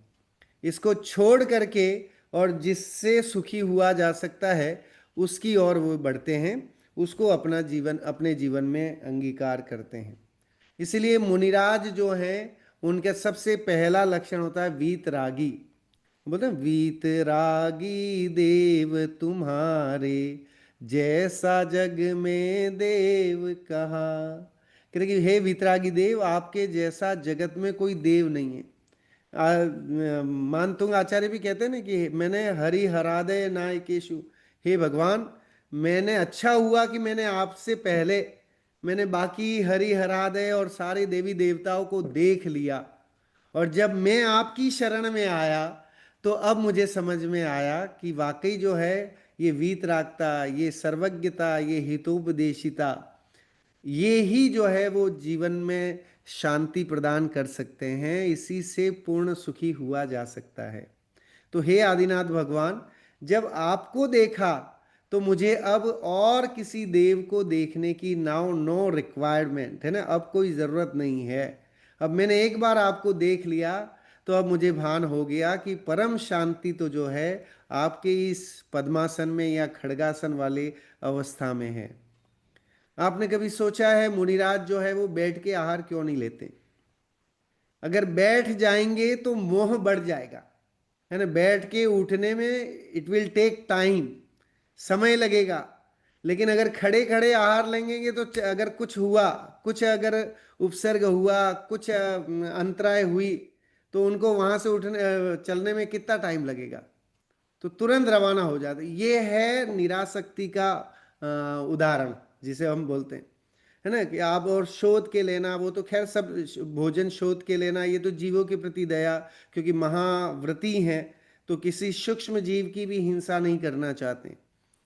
इसको छोड़ करके और जिससे सुखी हुआ जा सकता है उसकी ओर वो बढ़ते हैं, उसको अपना जीवन, अपने जीवन में अंगीकार करते हैं। इसलिए मुनिराज जो हैं उनका सबसे पहला लक्षण होता है वीतरागी। बोलते हैं वीतरागी देव तुम्हारे, जैसा जग में देव कहा। कह रहे कि हे वीतरागी देव, आपके जैसा जगत में कोई देव नहीं है। मानतुंग आचार्य भी कहते हैं ना कि मैंने हरि हरादय नायकेशु, हे भगवान, मैंने अच्छा हुआ कि मैंने आपसे पहले मैंने बाकी हरि हरादय और सारे देवी देवताओं को देख लिया, और जब मैं आपकी शरण में आया तो अब मुझे समझ में आया कि वाकई जो है ये वीतरागता, ये सर्वज्ञता, ये हितोपदेशिता, ये ही जो है वो जीवन में शांति प्रदान कर सकते हैं, इसी से पूर्ण सुखी हुआ जा सकता है। तो हे आदिनाथ भगवान, जब आपको देखा तो मुझे अब और किसी देव को देखने की नाउ नो रिक्वायरमेंट है ना, अब कोई ज़रूरत नहीं है। अब मैंने एक बार आपको देख लिया तो अब मुझे भान हो गया कि परम शांति तो जो है आपके इस पद्मासन में या खड़गासन वाले अवस्था में है। आपने कभी सोचा है मुनिराज जो है वो बैठ के आहार क्यों नहीं लेते? अगर बैठ जाएंगे तो मोह बढ़ जाएगा, है ना। बैठ के उठने में इट विल टेक टाइम, समय लगेगा। लेकिन अगर खड़े खड़े आहार लेंगे तो अगर कुछ हुआ, कुछ अगर उपसर्ग हुआ, कुछ अंतराय हुई, तो उनको वहां से उठने चलने में कितना टाइम लगेगा? तो तुरंत रवाना हो जाते। ये है निरासक्ति का उदाहरण, जिसे हम बोलते हैं, है ना। कि आप और शोध के लेना, वो तो खैर सब भोजन शोध के लेना, ये तो जीवों के प्रति दया, क्योंकि महाव्रती हैं तो किसी सूक्ष्म जीव की भी हिंसा नहीं करना चाहते,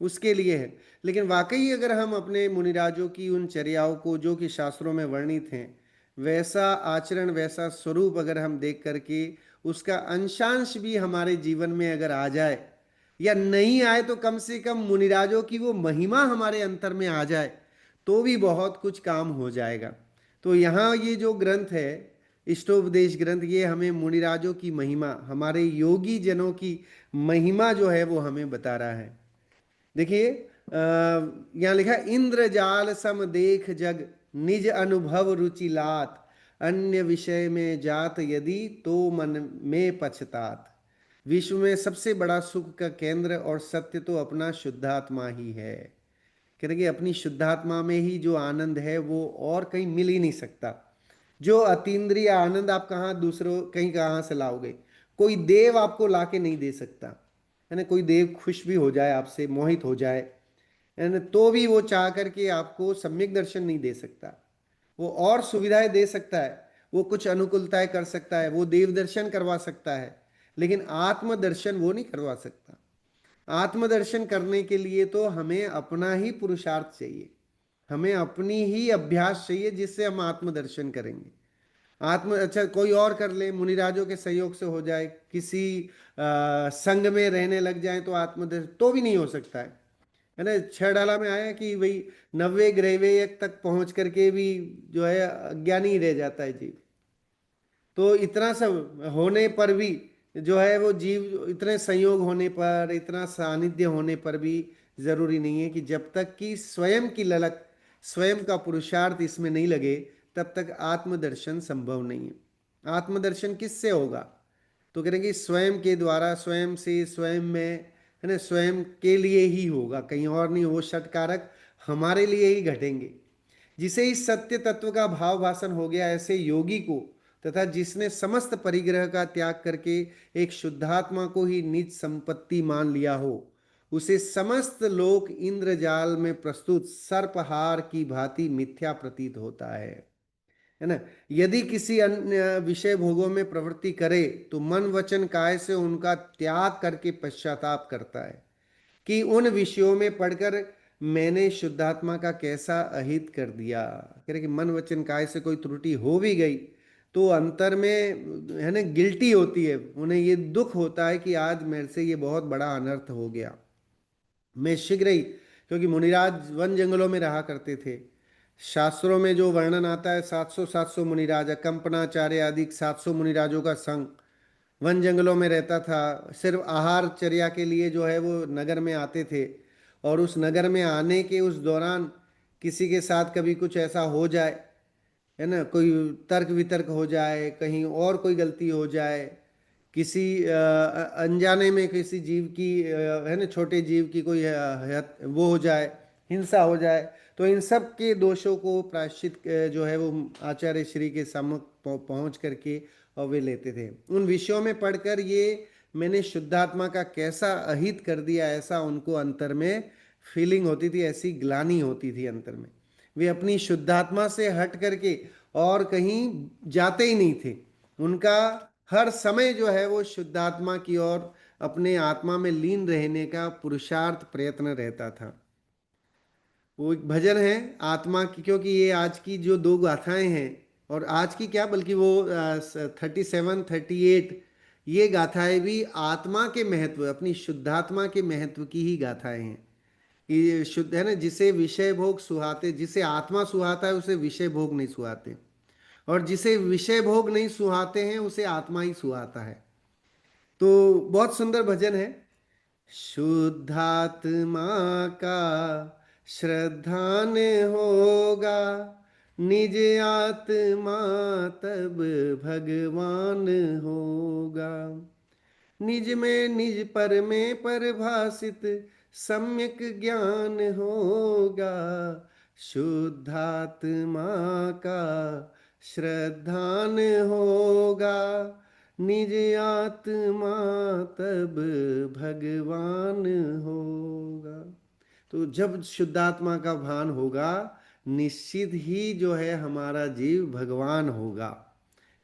उसके लिए है। लेकिन वाकई अगर हम अपने मुनिराजों की उन चर्याओं को जो कि शास्त्रों में वर्णित हैं, वैसा आचरण, वैसा स्वरूप अगर हम देख करके उसका अंशांश भी हमारे जीवन में अगर आ जाए, या नहीं आए तो कम से कम मुनिराजों की वो महिमा हमारे अंतर में आ जाए, तो भी बहुत कुछ काम हो जाएगा। तो यहाँ ये जो ग्रंथ है, इष्टोपदेश ग्रंथ, ये हमें मुनिराजों की महिमा, हमारे योगी जनों की महिमा जो है वो हमें बता रहा है। देखिए यहाँ लिखा है, इंद्रजाल सम देख जग, निज अनुभव रुचि लात, अन्य विषय में जात यदि तो मन में पछतात। विश्व में सबसे बड़ा सुख का केंद्र और सत्य तो अपना शुद्धात्मा ही है। कह रहे कि अपनी शुद्धात्मा में ही जो आनंद है वो और कहीं मिल ही नहीं सकता। जो अतीन्द्रिय आनंद आप कहाँ दूसरों कहीं कहाँ से लाओगे? कोई देव आपको लाके नहीं दे सकता, है ना। कोई देव खुश भी हो जाए आपसे, मोहित हो जाए, है ना, तो भी वो चाह करके आपको सम्यक दर्शन नहीं दे सकता। वो और सुविधाएं दे सकता है, वो कुछ अनुकूलताएं कर सकता है, वो देव दर्शन करवा सकता है, लेकिन आत्म दर्शन वो नहीं करवा सकता। आत्मदर्शन करने के लिए तो हमें अपना ही पुरुषार्थ चाहिए, हमें अपनी ही अभ्यास चाहिए, जिससे हम आत्मदर्शन करेंगे। आत्म अच्छा कोई और कर ले, मुनिराजों के सहयोग से हो जाए, किसी संघ में रहने लग जाए तो आत्मदर्शन तो भी नहीं हो सकता है ना। छह डाला में आया कि भाई 90 ग्रैवेय तक पहुंच करके भी जो है अज्ञानी ही रह जाता है जीव। तो इतना सब होने पर भी जो है वो जीव, इतने संयोग होने पर, इतना सानिध्य होने पर भी जरूरी नहीं है कि जब तक कि स्वयं की ललक, स्वयं का पुरुषार्थ इसमें नहीं लगे, तब तक आत्मदर्शन संभव नहीं है। आत्मदर्शन किससे होगा? तो कह रहे कि स्वयं के द्वारा, स्वयं से, स्वयं में, है ना, स्वयं के लिए ही होगा, कहीं और नहीं। वो षटकारक हमारे लिए ही घटेंगे। जिसे इस सत्य तत्व का भाव भाषण हो गया, ऐसे योगी को, तथा जिसने समस्त परिग्रह का त्याग करके एक शुद्धात्मा को ही निज संपत्ति मान लिया हो, उसे समस्त लोक इंद्रजाल में प्रस्तुत सर्पहार की भांति मिथ्या प्रतीत होता है ना। यदि किसी अन्य विषय भोगों में प्रवृत्ति करे तो मन वचन काय से उनका त्याग करके पश्चाताप करता है कि उन विषयों में पढ़कर मैंने शुद्धात्मा का कैसा अहित कर दिया। कह रहे कि मन वचन काय से कोई त्रुटि हो भी गई तो अंतर में, है ना, गिल्टी होती है, उन्हें ये दुख होता है कि आज मेरे से ये बहुत बड़ा अनर्थ हो गया। मैं शीघ्र ही, क्योंकि मुनिराज वन जंगलों में रहा करते थे। शास्त्रों में जो वर्णन आता है, 700 मुनिराज, कंपनाचार्य आदि 700 मुनिराजों का संघ वन जंगलों में रहता था। सिर्फ आहार चर्या के लिए जो है वो नगर में आते थे, और उस नगर में आने के उस दौरान किसी के साथ कभी कुछ ऐसा हो जाए, है ना, कोई तर्क वितर्क हो जाए, कहीं और कोई गलती हो जाए, किसी अनजाने में किसी जीव की है ना, छोटे जीव की कोई वो हो जाए, हिंसा हो जाए, तो इन सब के दोषों को प्रायश्चित जो है वो आचार्य श्री के सम्मुख पहुंच करके और वे लेते थे। उन विषयों में पढ़कर ये मैंने शुद्धात्मा का कैसा अहित कर दिया, ऐसा उनको अंतर में फीलिंग होती थी, ऐसी ग्लानि होती थी अंतर में। वे अपनी शुद्धात्मा से हट करके और कहीं जाते ही नहीं थे। उनका हर समय जो है वो शुद्धात्मा की ओर, अपने आत्मा में लीन रहने का पुरुषार्थ प्रयत्न रहता था। वो एक भजन है आत्मा की, क्योंकि ये आज की जो दो गाथाएं हैं, और आज की क्या बल्कि वो 37 38 ये गाथाएं भी आत्मा के महत्व, अपनी शुद्धात्मा के महत्व की ही गाथाएं हैं। ये शुद्ध है ना, जिसे विषय भोग सुहाते, जिसे आत्मा सुहाता है उसे विषय भोग नहीं सुहाते, और जिसे विषय भोग नहीं सुहाते हैं उसे आत्मा ही सुहाता है। तो बहुत सुंदर भजन है। शुद्धात्मा का श्रद्धान होगा, निज आत्मा तब भगवान होगा। निज में निज पर में परिभाषित सम्यक ज्ञान होगा। शुद्धात्मा का श्रद्धान होगा, निज आत्मा तब भगवान होगा। तो जब शुद्धात्मा का भान होगा, निश्चित ही जो है हमारा जीव भगवान होगा,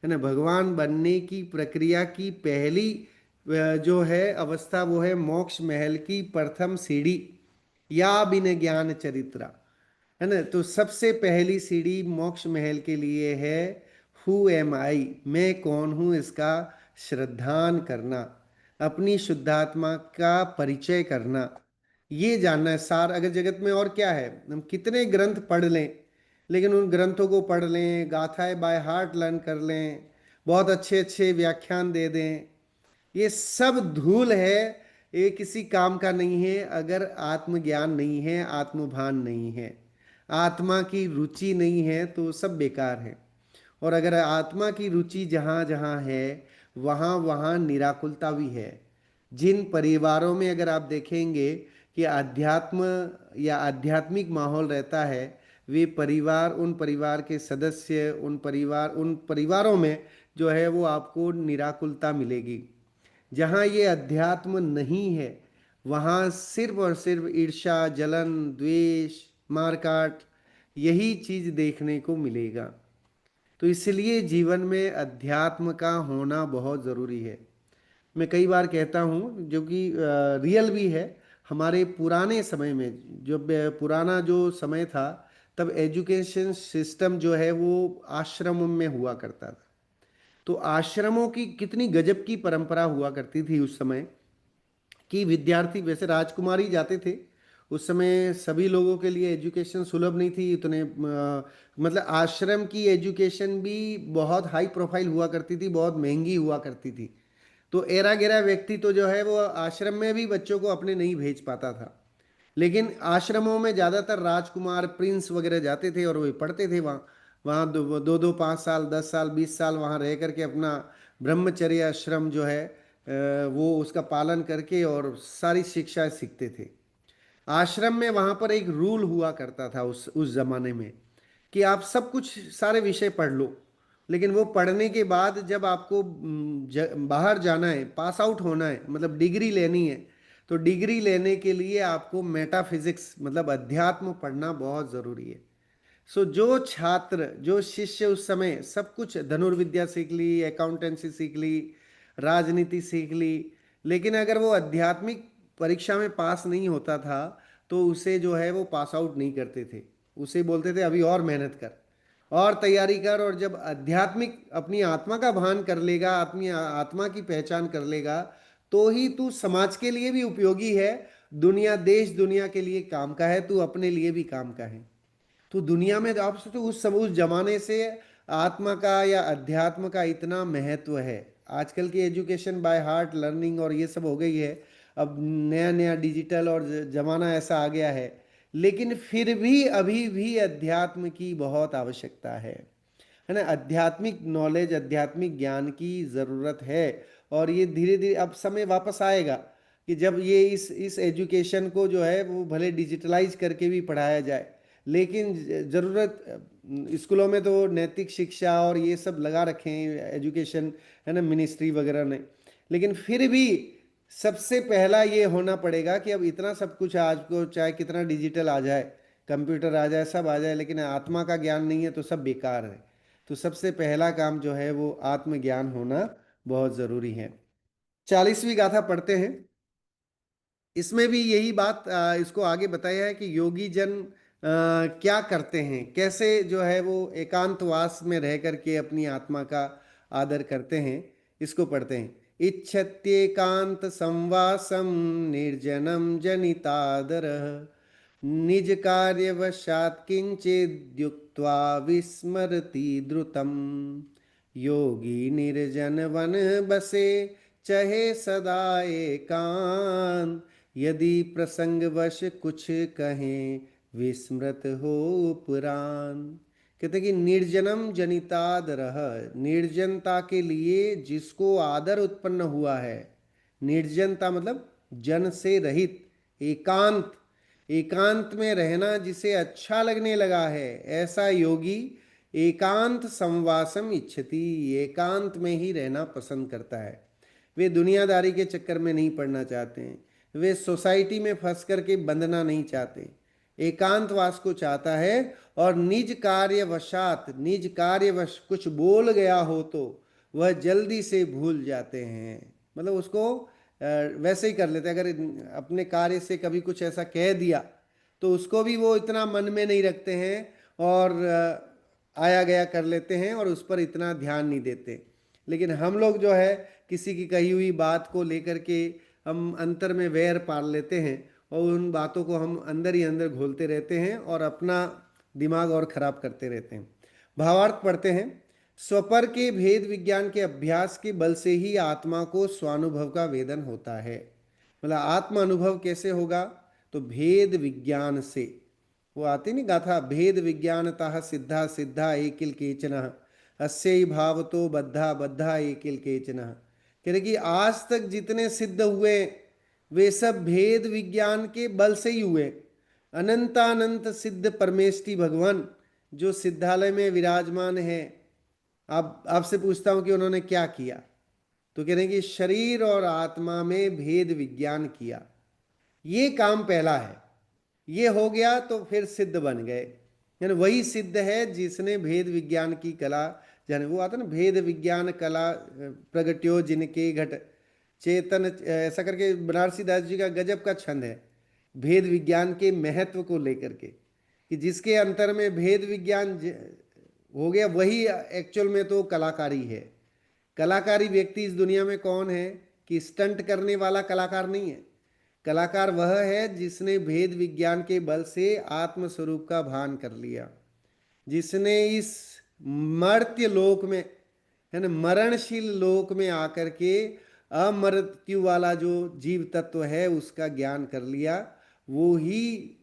है ना। भगवान बनने की प्रक्रिया की पहली जो है अवस्था, वो है मोक्ष महल की प्रथम सीढ़ी, या बिन ज्ञान चरित्रा, है ना। तो सबसे पहली सीढ़ी मोक्ष महल के लिए है हु एम आई, मैं कौन हूँ, इसका श्रद्धान करना, अपनी शुद्धात्मा का परिचय करना, ये जानना है सार। अगर जगत में और क्या है, हम कितने ग्रंथ पढ़ लें, लेकिन उन ग्रंथों को पढ़ लें, गाथाएं बाय हार्ट लर्न कर लें, बहुत अच्छे अच्छे व्याख्यान दे दें, ये सब धूल है। ये किसी काम का नहीं है अगर आत्मज्ञान नहीं है, आत्मभान नहीं है, आत्मा की रुचि नहीं है, तो सब बेकार है। और अगर आत्मा की रुचि जहाँ जहाँ है, वहाँ वहाँ निराकुलता भी है। जिन परिवारों में अगर आप देखेंगे कि अध्यात्म या आध्यात्मिक माहौल रहता है, वे परिवार, उन परिवार के सदस्य, उन परिवारों में जो है वो आपको निराकुलता मिलेगी। जहाँ ये अध्यात्म नहीं है, वहाँ सिर्फ और सिर्फ ईर्ष्या, जलन, द्वेष, मारकाट, यही चीज देखने को मिलेगा। तो इसलिए जीवन में अध्यात्म का होना बहुत ज़रूरी है। मैं कई बार कहता हूँ, जो कि रियल भी है, हमारे पुराने समय में, जो पुराना जो समय था, तब एजुकेशन सिस्टम जो है वो आश्रम में हुआ करता था। तो आश्रमों की कितनी गजब की परंपरा हुआ करती थी उस समय, कि विद्यार्थी, वैसे राजकुमारी जाते थे उस समय, सभी लोगों के लिए एजुकेशन सुलभ नहीं थी इतने, मतलब आश्रम की एजुकेशन भी बहुत हाई प्रोफाइल हुआ करती थी, बहुत महंगी हुआ करती थी। तो एरा गेरा व्यक्ति तो जो है वो आश्रम में भी बच्चों को अपने नहीं भेज पाता था। लेकिन आश्रमों में ज़्यादातर राजकुमार, प्रिंस वगैरह जाते थे और वे पढ़ते थे वहाँ। वहाँ दो दो दो 5 साल, 10 साल, 20 साल वहाँ रह करके अपना ब्रह्मचर्य आश्रम जो है वो उसका पालन करके और सारी शिक्षा सीखते थे। आश्रम में वहाँ पर एक रूल हुआ करता था उस जमाने में, कि आप सब कुछ सारे विषय पढ़ लो, लेकिन वो पढ़ने के बाद जब आपको बाहर जाना है, पास आउट होना है, मतलब डिग्री लेनी है, तो डिग्री लेने के लिए आपको मेटाफिजिक्स मतलब अध्यात्म पढ़ना बहुत ज़रूरी है। सो जो छात्र, जो शिष्य उस समय सब कुछ धनुर्विद्या सीख ली, अकाउंटेंसी सीख ली, राजनीति सीख ली, लेकिन अगर वो आध्यात्मिक परीक्षा में पास नहीं होता था, तो उसे जो है वो पास आउट नहीं करते थे। उसे बोलते थे अभी और मेहनत कर, और तैयारी कर, और जब आध्यात्मिक अपनी आत्मा का भान कर लेगा, अपनी आत्मा की पहचान कर लेगा, तो ही तू समाज के लिए भी उपयोगी है, दुनिया, देश दुनिया के लिए काम का है, तू अपने लिए भी काम का है। तो दुनिया में आप सोचो, उस जमाने से आत्मा का या अध्यात्म का इतना महत्व है। आजकल की एजुकेशन बाय हार्ट लर्निंग और ये सब हो गई है, अब नया नया डिजिटल और जमाना ऐसा आ गया है, लेकिन फिर भी अभी भी अध्यात्म की बहुत आवश्यकता है ना। आध्यात्मिक नॉलेज, आध्यात्मिक ज्ञान की ज़रूरत है। और ये धीरे धीरे अब समय वापस आएगा कि जब ये इस एजुकेशन को जो है वो भले डिजिटलाइज करके भी पढ़ाया जाए, लेकिन जरूरत स्कूलों में तो नैतिक शिक्षा और ये सब लगा रखे हैं एजुकेशन, है ना, मिनिस्ट्री वगैरह ने। लेकिन फिर भी सबसे पहला ये होना पड़ेगा कि अब इतना सब कुछ आज को चाहे कितना डिजिटल आ जाए, कंप्यूटर आ जाए, सब आ जाए, लेकिन आत्मा का ज्ञान नहीं है तो सब बेकार है। तो सबसे पहला काम जो है वो आत्मज्ञान होना बहुत जरूरी है। 40वीं गाथा पढ़ते हैं। इसमें भी यही बात इसको आगे बताया है कि योगी जन क्या करते हैं, कैसे जो है वो एकांतवास में रह करके अपनी आत्मा का आदर करते हैं। इसको पढ़ते हैं। इच्छत्येकांत संवासम निर्जनम जनितादर निज कार्यवशात् किंचिद्युक्त्वा विस्मरति द्रुतम योगी निर्जन वन बसे चहे सदा एकांत यदि प्रसंगवश कुछ कहें विस्मृत हो पुराण। कहते कि निर्जनम जनितादरः, निर्जनता के लिए जिसको आदर उत्पन्न हुआ है। निर्जनता मतलब जन से रहित, एकांत, एकांत में रहना जिसे अच्छा लगने लगा है, ऐसा योगी एकांत संवासम इच्छति, एकांत में ही रहना पसंद करता है। वे दुनियादारी के चक्कर में नहीं पड़ना चाहते हैं, वे सोसाइटी में फंस करके बंधना नहीं चाहते, एकांतवास को चाहता है। और निज कार्यवशात, निज कार्यवश कुछ बोल गया हो तो वह जल्दी से भूल जाते हैं। मतलब उसको वैसे ही कर लेते हैं। अगर अपने कार्य से कभी कुछ ऐसा कह दिया तो उसको भी वो इतना मन में नहीं रखते हैं और आया गया कर लेते हैं और उस पर इतना ध्यान नहीं देते। लेकिन हम लोग जो है किसी की कही हुई बात को लेकर के हम अंतर में वैर पाल लेते हैं और उन बातों को हम अंदर ही अंदर घोलते रहते हैं और अपना दिमाग और खराब करते रहते हैं। भावार्थ पढ़ते हैं। स्वपर के भेद विज्ञान के अभ्यास के बल से ही आत्मा को स्वानुभव का वेदन होता है। मतलब आत्म अनुभव कैसे होगा? तो भेद विज्ञान से। वो आती नहीं गाथा, भेद विज्ञानतः सिद्धा सिद्धा एकिल केचन अस्यि भावतो बद्धा बद्धा एकिल केचन। कह रहे कि आज तक जितने सिद्ध हुए वे सब भेद विज्ञान के बल से ही हुए। अनंतानंत सिद्ध परमेष्टि भगवान जो सिद्धालय में विराजमान है, आप आपसे पूछता हूं कि उन्होंने क्या किया? तो कह रहे हैं कि शरीर और आत्मा में भेद विज्ञान किया। ये काम पहला है। ये हो गया तो फिर सिद्ध बन गए। यानी वही सिद्ध है जिसने भेद विज्ञान की कला जाने। वो आता ना, भेद विज्ञान कला प्रगट्यो जिनके घट चेतन, ऐसा करके बनारसी दास जी का गजब का छंद है भेद विज्ञान के महत्व को लेकर के, कि जिसके अंतर में भेद विज्ञान हो गया वही एक्चुअल में तो कलाकारी है। कलाकारी व्यक्ति इस दुनिया में कौन है? कि स्टंट करने वाला कलाकार नहीं है। कलाकार वह है जिसने भेद विज्ञान के बल से आत्म स्वरूप का भान कर लिया, जिसने इस मर्त्य लोक में, है ना, मरणशील लोक में आकर के अमृत्यु वाला जो जीव तत्व है उसका ज्ञान कर लिया। वो ही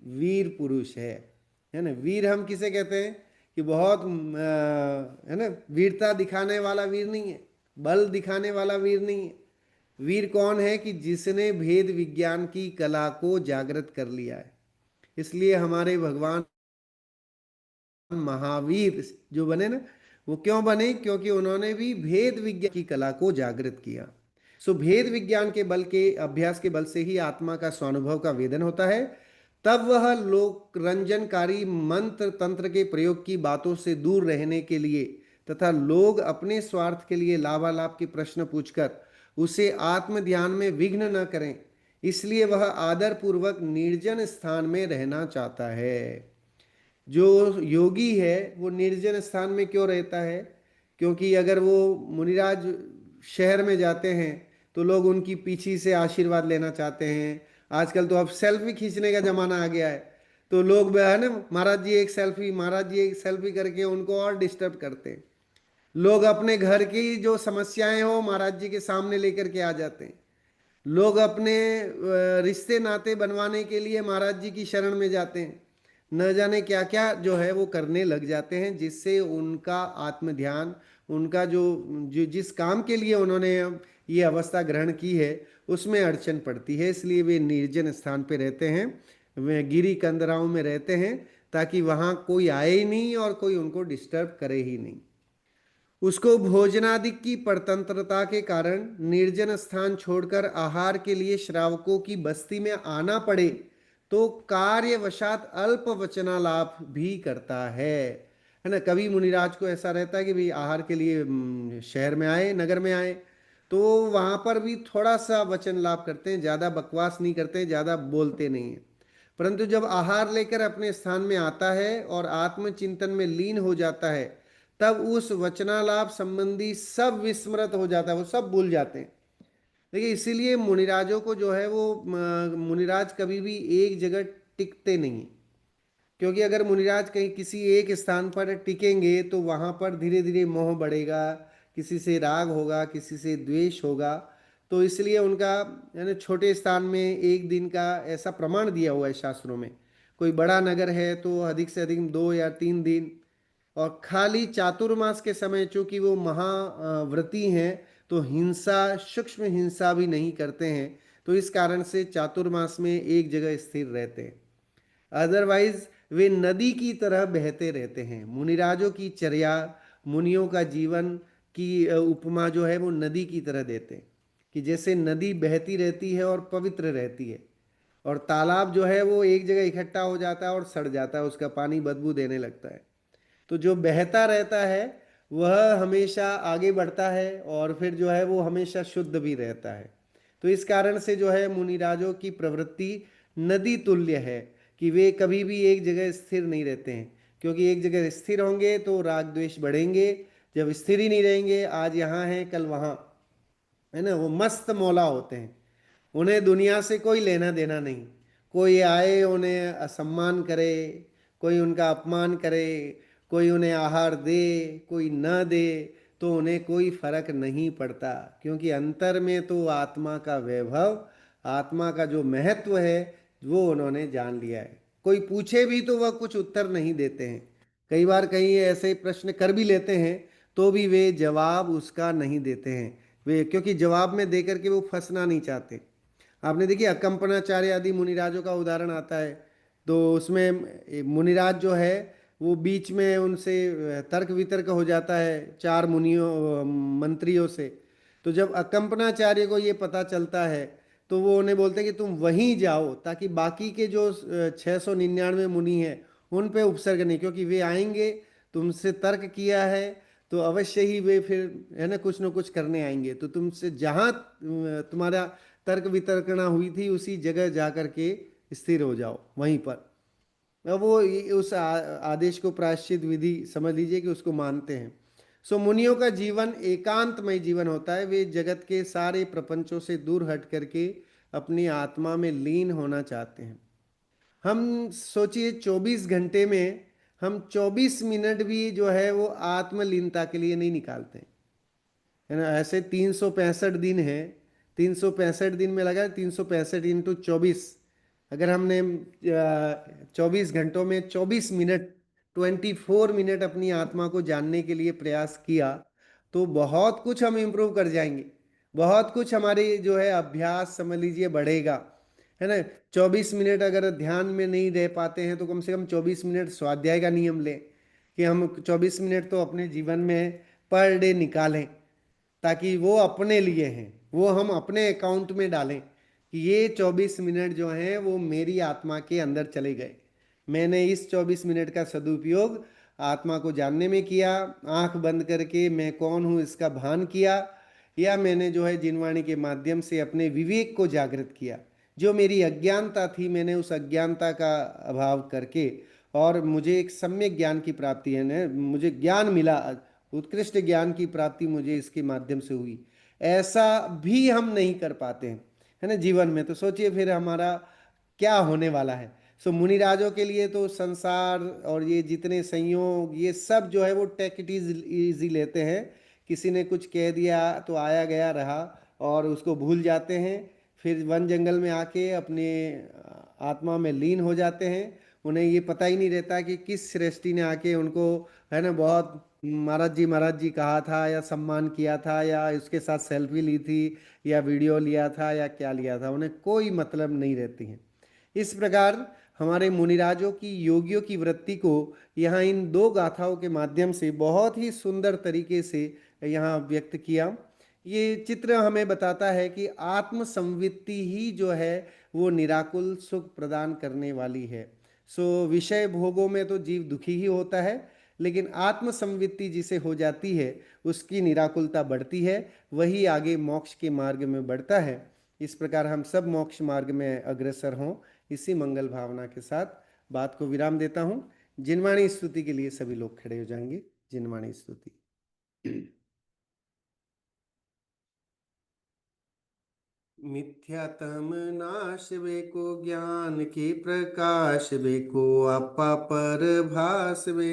वीर पुरुष है ना। वीर हम किसे कहते हैं? कि बहुत है ना, वीरता दिखाने वाला वीर नहीं है, बल दिखाने वाला वीर नहीं है। वीर कौन है? कि जिसने भेद विज्ञान की कला को जागृत कर लिया है। इसलिए हमारे भगवान महावीर जो बने ना, वो क्यों बने? क्योंकि उन्होंने भी भेद विज्ञान की कला को जागृत किया। सो भेद विज्ञान के बल के अभ्यास के बल से ही आत्मा का स्वानुभव का वेदन होता है। तब वह लोक रंजनकारी मंत्र तंत्र के प्रयोग की बातों से दूर रहने के लिए तथा लोग अपने स्वार्थ के लिए लाभालाभ के प्रश्न पूछकर उसे आत्म ध्यान में विघ्न न करें, इसलिए वह आदर पूर्वक निर्जन स्थान में रहना चाहता है। जो योगी है वो निर्जन स्थान में क्यों रहता है? क्योंकि अगर वो मुनिराज शहर में जाते हैं तो लोग उनकी पीछे से आशीर्वाद लेना चाहते हैं। आजकल तो अब सेल्फी खींचने का जमाना आ गया है, तो लोग है ना, महाराज जी एक सेल्फी, महाराज जी एक सेल्फी करके उनको और डिस्टर्ब करते हैं। लोग अपने घर की जो समस्याएं हो महाराज जी के सामने लेकर के आ जाते हैं। लोग अपने रिश्ते नाते बनवाने के लिए महाराज जी की शरण में जाते हैं। न जाने क्या क्या जो है वो करने लग जाते हैं, जिससे उनका आत्म ध्यान, उनका जो जिस काम के लिए उन्होंने ये अवस्था ग्रहण की है उसमें अड़चन पड़ती है, इसलिए वे निर्जन स्थान पे रहते हैं, वे गिरी कंदराओं में रहते हैं, ताकि वहां कोई आए ही नहीं और कोई उनको डिस्टर्ब करे ही नहीं। उसको भोजनादि की परतंत्रता के कारण निर्जन स्थान छोड़कर आहार के लिए श्रावकों की बस्ती में आना पड़े तो कार्यवशात अल्प वचनालाप भी करता है ना। कभी मुनिराज को ऐसा रहता है कि भाई आहार के लिए शहर में आए, नगर में आए, तो वहां पर भी थोड़ा सा वचन लाभ करते हैं, ज्यादा बकवास नहीं करते हैं, ज्यादा बोलते नहीं है। परंतु जब आहार लेकर अपने स्थान में आता है और आत्मचिंतन में लीन हो जाता है, तब उस वचनालाप संबंधी सब विस्मृत हो जाता है, वो सब भूल जाते हैं। देखिए इसीलिए मुनिराजों को जो है वो मुनिराज कभी भी एक जगह टिकते नहीं, क्योंकि अगर मुनिराज कहीं किसी एक स्थान पर टिकेंगे तो वहां पर धीरे धीरे मोह बढ़ेगा, किसी से राग होगा, किसी से द्वेष होगा। तो इसलिए उनका यानी छोटे स्थान में एक दिन का ऐसा प्रमाण दिया हुआ है शास्त्रों में। कोई बड़ा नगर है तो अधिक से अधिक 2 या 3 दिन। और खाली चातुर्मास के समय चूंकि वो महाव्रती हैं तो हिंसा, सूक्ष्म हिंसा भी नहीं करते हैं, तो इस कारण से चातुर्मास में एक जगह स्थिर रहते हैं। अदरवाइज वे नदी की तरह बहते रहते हैं। मुनिराजों की चर्या, मुनियों का जीवन की उपमा जो है वो नदी की तरह देते हैं, कि जैसे नदी बहती रहती है और पवित्र रहती है, और तालाब जो है वो एक जगह इकट्ठा हो जाता है और सड़ जाता है, उसका पानी बदबू देने लगता है। तो जो बहता रहता है वह हमेशा आगे बढ़ता है और फिर जो है वो हमेशा शुद्ध भी रहता है। तो इस कारण से जो है मुनिराजों की प्रवृत्ति नदी तुल्य है, कि वे कभी भी एक जगह स्थिर नहीं रहते हैं, क्योंकि एक जगह स्थिर होंगे तो राग द्वेष बढ़ेंगे। जब स्थिर ही नहीं रहेंगे, आज यहाँ हैं कल वहाँ, है ना, वो मस्त मौला होते हैं। उन्हें दुनिया से कोई लेना देना नहीं। कोई आए उन्हें असम्मान करे, कोई उनका अपमान करे, कोई उन्हें आहार दे, कोई न दे, तो उन्हें कोई फर्क नहीं पड़ता, क्योंकि अंतर में तो आत्मा का वैभव, आत्मा का जो महत्व है वो उन्होंने जान लिया है। कोई पूछे भी तो वह कुछ उत्तर नहीं देते हैं। कई बार कहीं ऐसे प्रश्न कर भी लेते हैं तो भी वे जवाब उसका नहीं देते हैं। वे क्योंकि जवाब में देकर के वो फंसना नहीं चाहते। आपने देखिए अकम्पनाचार्य आदि मुनिराजों का उदाहरण आता है, तो उसमें मुनिराज जो है वो बीच में उनसे तर्क वितर्क हो जाता है 4 मुनियों मंत्रियों से। तो जब अकम्पनाचार्य को ये पता चलता है तो वो उन्हें बोलते हैं कि तुम वहीं जाओ, ताकि बाकी के जो 699 मुनि हैं उन पे उपसर्ग नहीं, क्योंकि वे आएंगे, तुमसे तर्क किया है तो अवश्य ही वे फिर है ना कुछ करने आएंगे, तो तुमसे जहाँ तुम्हारा तर्क वितर्कणा हुई थी उसी जगह जा करके स्थिर हो जाओ वहीं पर। अब वो उस आदेश को प्रायश्चित विधि समझ लीजिए कि उसको मानते हैं। सो मुनियों का जीवन एकांतमय जीवन होता है। वे जगत के सारे प्रपंचों से दूर हट करके अपनी आत्मा में लीन होना चाहते हैं। हम सोचिए 24 घंटे में हम 24 मिनट भी जो है वो आत्मलीनता के लिए नहीं निकालते हैं, है ना। ऐसे 365 दिन है, 365 दिन में लगा 365 × 24। अगर हमने 24 घंटों में 24 मिनट, 24 मिनट अपनी आत्मा को जानने के लिए प्रयास किया तो बहुत कुछ हम इम्प्रूव कर जाएंगे। बहुत कुछ हमारी जो है अभ्यास समझ लीजिए बढ़ेगा, है ना। 24 मिनट अगर ध्यान में नहीं रह पाते हैं तो कम से कम 24 मिनट स्वाध्याय का नियम लें, कि हम 24 मिनट तो अपने जीवन में पर डे निकालें, ताकि वो अपने लिए हैं, वो हम अपने अकाउंट में डालें कि ये 24 मिनट जो हैं वो मेरी आत्मा के अंदर चले गए। मैंने इस 24 मिनट का सदुपयोग आत्मा को जानने में किया, आंख बंद करके मैं कौन हूँ इसका भान किया, या मैंने जो है जिनवाणी के माध्यम से अपने विवेक को जागृत किया। जो मेरी अज्ञानता थी मैंने उस अज्ञानता का अभाव करके, और मुझे एक सम्यक ज्ञान की प्राप्ति है ना, मुझे ज्ञान मिला, उत्कृष्ट ज्ञान की प्राप्ति मुझे इसके माध्यम से हुई। ऐसा भी हम नहीं कर पाते हैं, है ना, जीवन में। तो सोचिए फिर हमारा क्या होने वाला है। सो मुनिराजों के लिए तो संसार और ये जितने संयोग ये सब जो है वो टेक इट इजी लेते हैं। किसी ने कुछ कह दिया तो आया गया रहा और उसको भूल जाते हैं। फिर वन जंगल में आके अपने आत्मा में लीन हो जाते हैं। उन्हें ये पता ही नहीं रहता कि किस सृष्टि ने आके उनको, है ना, बहुत महाराज जी कहा था या सम्मान किया था या उसके साथ सेल्फी ली थी या वीडियो लिया था या क्या लिया था, उन्हें कोई मतलब नहीं रहती है। इस प्रकार हमारे मुनिराजों की, योगियों की वृत्ति को यहाँ इन दो गाथाओं के माध्यम से बहुत ही सुंदर तरीके से यहाँ व्यक्त किया। ये चित्र हमें बताता है कि आत्म संवित्ति ही जो है वो निराकुल सुख प्रदान करने वाली है। सो विषय भोगों में तो जीव दुखी ही होता है, लेकिन आत्म संवित्ति जिसे हो जाती है उसकी निराकुलता बढ़ती है, वही आगे मोक्ष के मार्ग में बढ़ता है। इस प्रकार हम सब मोक्ष मार्ग में अग्रसर हों, इसी मंगल भावना के साथ बात को विराम देता हूं। जिनवाणी स्तुति के लिए सभी लोग खड़े हो जाएंगे। जिनवाणी स्तुति। मिथ्यातम नाश वे को ज्ञान के प्रकाश वे को आपा पर भास वे